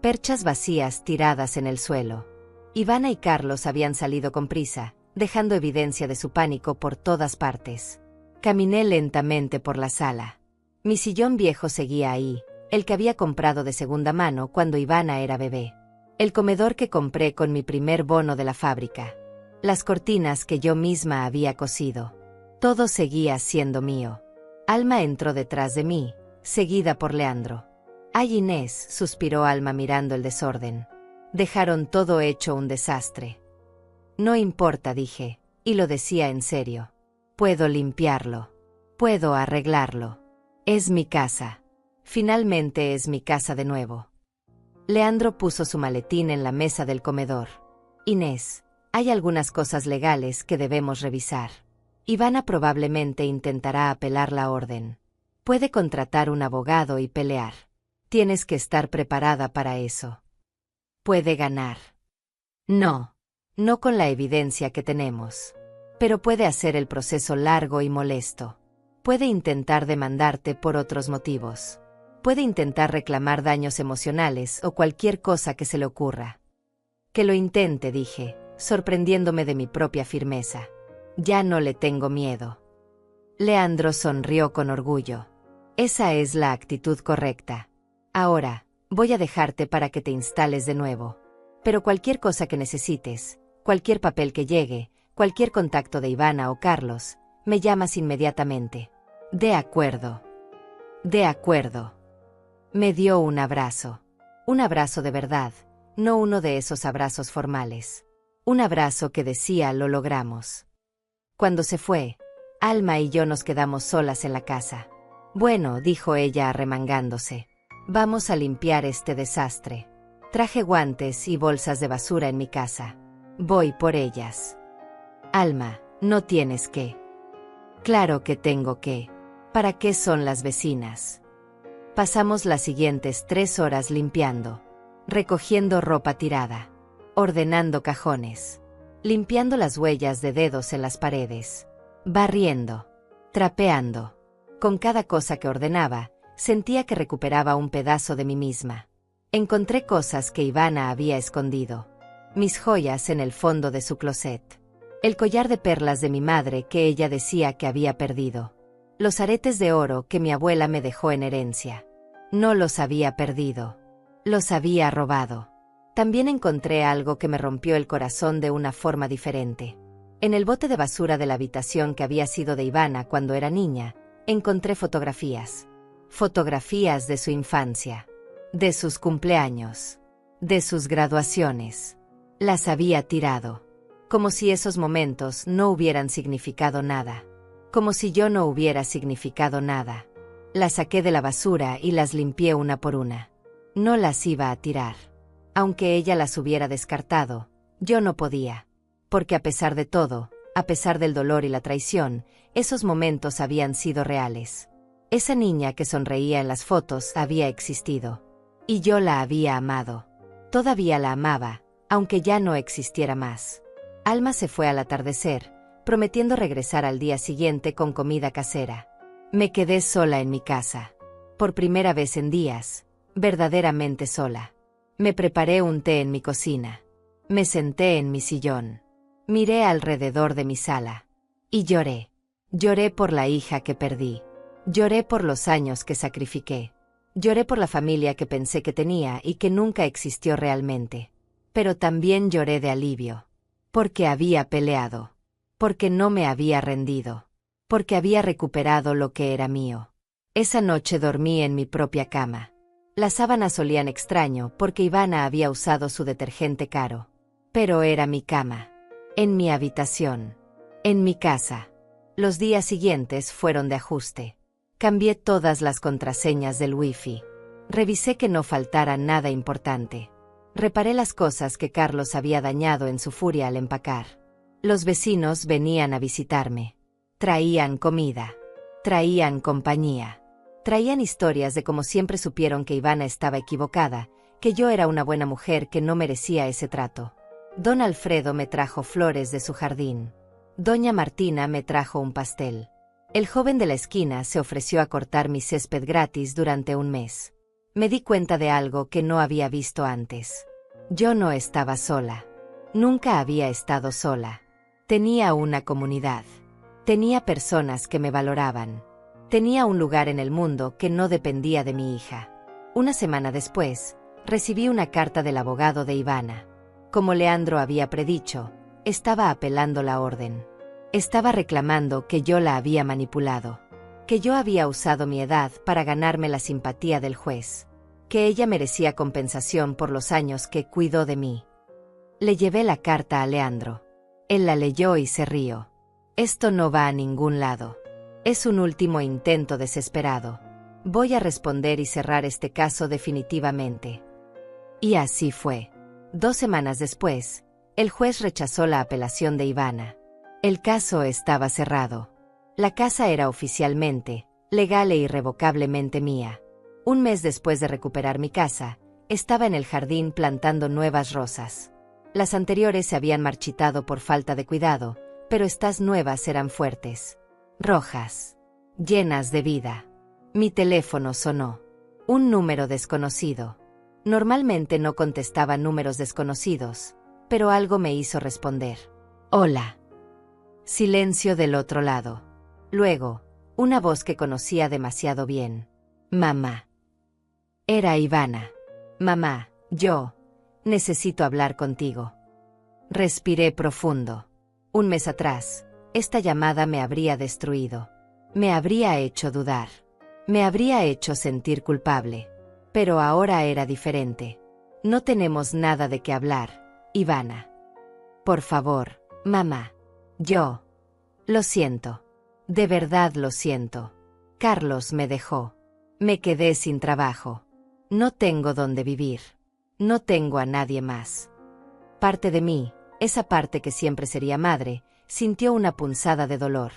Perchas vacías tiradas en el suelo. Ivana y Carlos habían salido con prisa, dejando evidencia de su pánico por todas partes. Caminé lentamente por la sala. Mi sillón viejo seguía ahí, el que había comprado de segunda mano cuando Ivana era bebé. El comedor que compré con mi primer bono de la fábrica. Las cortinas que yo misma había cosido. Todo seguía siendo mío. Alma entró detrás de mí, seguida por Leandro. «Ay, Inés», suspiró Alma mirando el desorden. Dejaron todo hecho un desastre. No importa, dije, y lo decía en serio. Puedo limpiarlo. Puedo arreglarlo. Es mi casa. Finalmente es mi casa de nuevo. Leandro puso su maletín en la mesa del comedor. Inés, hay algunas cosas legales que debemos revisar. Ivana probablemente intentará apelar la orden. Puede contratar un abogado y pelear. Tienes que estar preparada para eso. Puede ganar. No con la evidencia que tenemos. Pero puede hacer el proceso largo y molesto. Puede intentar demandarte por otros motivos. Puede intentar reclamar daños emocionales o cualquier cosa que se le ocurra. Que lo intente, dije, sorprendiéndome de mi propia firmeza. Ya no le tengo miedo. Leandro sonrió con orgullo. Esa es la actitud correcta. Ahora, voy a dejarte para que te instales de nuevo. Pero cualquier cosa que necesites, cualquier papel que llegue, cualquier contacto de Ivana o Carlos, me llamas inmediatamente. De acuerdo. De acuerdo. Me dio un abrazo. Un abrazo de verdad, no uno de esos abrazos formales. Un abrazo que decía lo logramos. Cuando se fue, Alma y yo nos quedamos solas en la casa. Bueno, dijo ella arremangándose. Vamos a limpiar este desastre. Traje guantes y bolsas de basura en mi casa. Voy por ellas. Alma, no tienes que. Claro que tengo que. ¿Para qué son las vecinas? Pasamos las siguientes 3 horas limpiando, recogiendo ropa tirada, ordenando cajones, limpiando las huellas de dedos en las paredes, barriendo, trapeando. Con cada cosa que ordenaba, sentía que recuperaba un pedazo de mí misma. Encontré cosas que Ivana había escondido. Mis joyas en el fondo de su closet. El collar de perlas de mi madre que ella decía que había perdido. Los aretes de oro que mi abuela me dejó en herencia. No los había perdido. Los había robado. También encontré algo que me rompió el corazón de una forma diferente. En el bote de basura de la habitación que había sido de Ivana cuando era niña, encontré fotografías. Fotografías de su infancia. De sus cumpleaños. De sus graduaciones. Las había tirado. Como si esos momentos no hubieran significado nada. Como si yo no hubiera significado nada. Las saqué de la basura y las limpié una por una. No las iba a tirar. Aunque ella las hubiera descartado, yo no podía. Porque a pesar de todo, a pesar del dolor y la traición, esos momentos habían sido reales. Esa niña que sonreía en las fotos había existido. Y yo la había amado. Todavía la amaba, aunque ya no existiera más. Alma se fue al atardecer, prometiendo regresar al día siguiente con comida casera. Me quedé sola en mi casa. Por primera vez en días, verdaderamente sola. Me preparé un té en mi cocina. Me senté en mi sillón. Miré alrededor de mi sala. Y lloré. Lloré por la hija que perdí. Lloré por los años que sacrifiqué. Lloré por la familia que pensé que tenía y que nunca existió realmente. Pero también lloré de alivio. Porque había peleado. Porque no me había rendido. Porque había recuperado lo que era mío. Esa noche dormí en mi propia cama. Las sábanas olían extraño porque Ivana había usado su detergente caro. Pero era mi cama. En mi habitación. En mi casa. Los días siguientes fueron de ajuste. Cambié todas las contraseñas del wifi. Revisé que no faltara nada importante. Reparé las cosas que Carlos había dañado en su furia al empacar. Los vecinos venían a visitarme. Traían comida. Traían compañía. Traían historias de cómo siempre supieron que Ivana estaba equivocada, que yo era una buena mujer que no merecía ese trato. Don Alfredo me trajo flores de su jardín. Doña Martina me trajo un pastel. El joven de la esquina se ofreció a cortar mi césped gratis durante un mes. Me di cuenta de algo que no había visto antes. Yo no estaba sola. Nunca había estado sola. Tenía una comunidad. Tenía personas que me valoraban. Tenía un lugar en el mundo que no dependía de mi hija. Una semana después, recibí una carta del abogado de Ivana. Como Leandro había predicho, estaba apelando la orden. Estaba reclamando que yo la había manipulado. Que yo había usado mi edad para ganarme la simpatía del juez. Que ella merecía compensación por los años que cuidó de mí. Le llevé la carta a Leandro. Él la leyó y se rió. Esto no va a ningún lado. Es un último intento desesperado. Voy a responder y cerrar este caso definitivamente. Y así fue. 2 semanas después, el juez rechazó la apelación de Ivana. El caso estaba cerrado. La casa era oficialmente, legal e irrevocablemente mía. Un mes después de recuperar mi casa, estaba en el jardín plantando nuevas rosas. Las anteriores se habían marchitado por falta de cuidado, pero estas nuevas eran fuertes. Rojas. Llenas de vida. Mi teléfono sonó. Un número desconocido. Normalmente no contestaba números desconocidos, pero algo me hizo responder. Hola. Silencio del otro lado. Luego, una voz que conocía demasiado bien. Mamá. Era Ivana. Mamá, necesito hablar contigo. Respiré profundo. Un mes atrás, esta llamada me habría destruido. Me habría hecho dudar. Me habría hecho sentir culpable. Pero ahora era diferente. No tenemos nada de qué hablar, Ivana. Por favor, mamá. Yo. Lo siento. De verdad lo siento. Carlos me dejó. Me quedé sin trabajo. No tengo dónde vivir. No tengo a nadie más. Parte de mí, esa parte que siempre sería madre, sintió una punzada de dolor.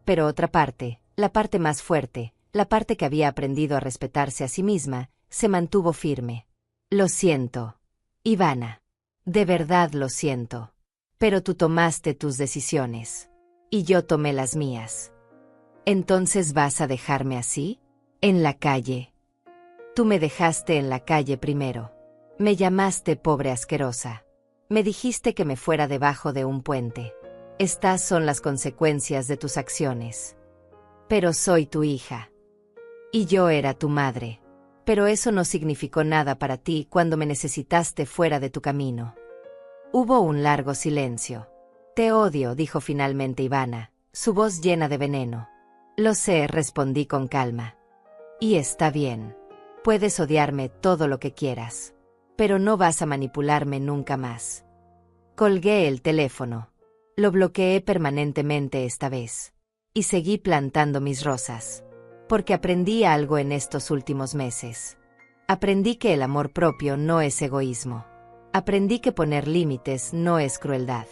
Pero otra parte, la parte más fuerte, la parte que había aprendido a respetarse a sí misma, se mantuvo firme. Lo siento, Ivana. De verdad lo siento. Pero tú tomaste tus decisiones. Y yo tomé las mías. ¿Entonces vas a dejarme así? En la calle. Tú me dejaste en la calle primero. Me llamaste pobre asquerosa. Me dijiste que me fuera debajo de un puente. Estas son las consecuencias de tus acciones. Pero soy tu hija. Y yo era tu madre. Pero eso no significó nada para ti cuando me necesitaste fuera de tu camino. Hubo un largo silencio. Te odio, dijo finalmente Ivana, su voz llena de veneno. Lo sé, respondí con calma. Y está bien. Puedes odiarme todo lo que quieras. Pero no vas a manipularme nunca más. Colgué el teléfono. Lo bloqueé permanentemente esta vez. Y seguí plantando mis rosas. Porque aprendí algo en estos últimos meses. Aprendí que el amor propio no es egoísmo. Aprendí que poner límites no es crueldad.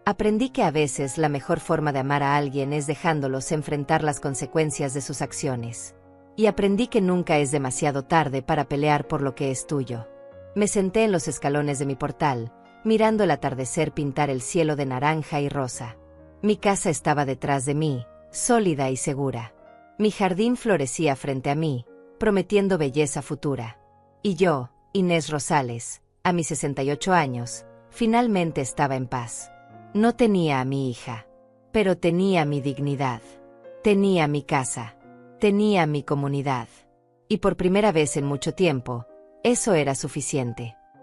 Aprendí que a veces la mejor forma de amar a alguien es dejándolos enfrentar las consecuencias de sus acciones. Y aprendí que nunca es demasiado tarde para pelear por lo que es tuyo. Me senté en los escalones de mi portal, mirando el atardecer pintar el cielo de naranja y rosa. Mi casa estaba detrás de mí, sólida y segura. Mi jardín florecía frente a mí, prometiendo belleza futura. Y yo, Inés Rosales, a mis 68 años, finalmente estaba en paz. No tenía a mi hija, pero tenía mi dignidad. Tenía mi casa. Tenía mi comunidad. Y por primera vez en mucho tiempo, eso era suficiente.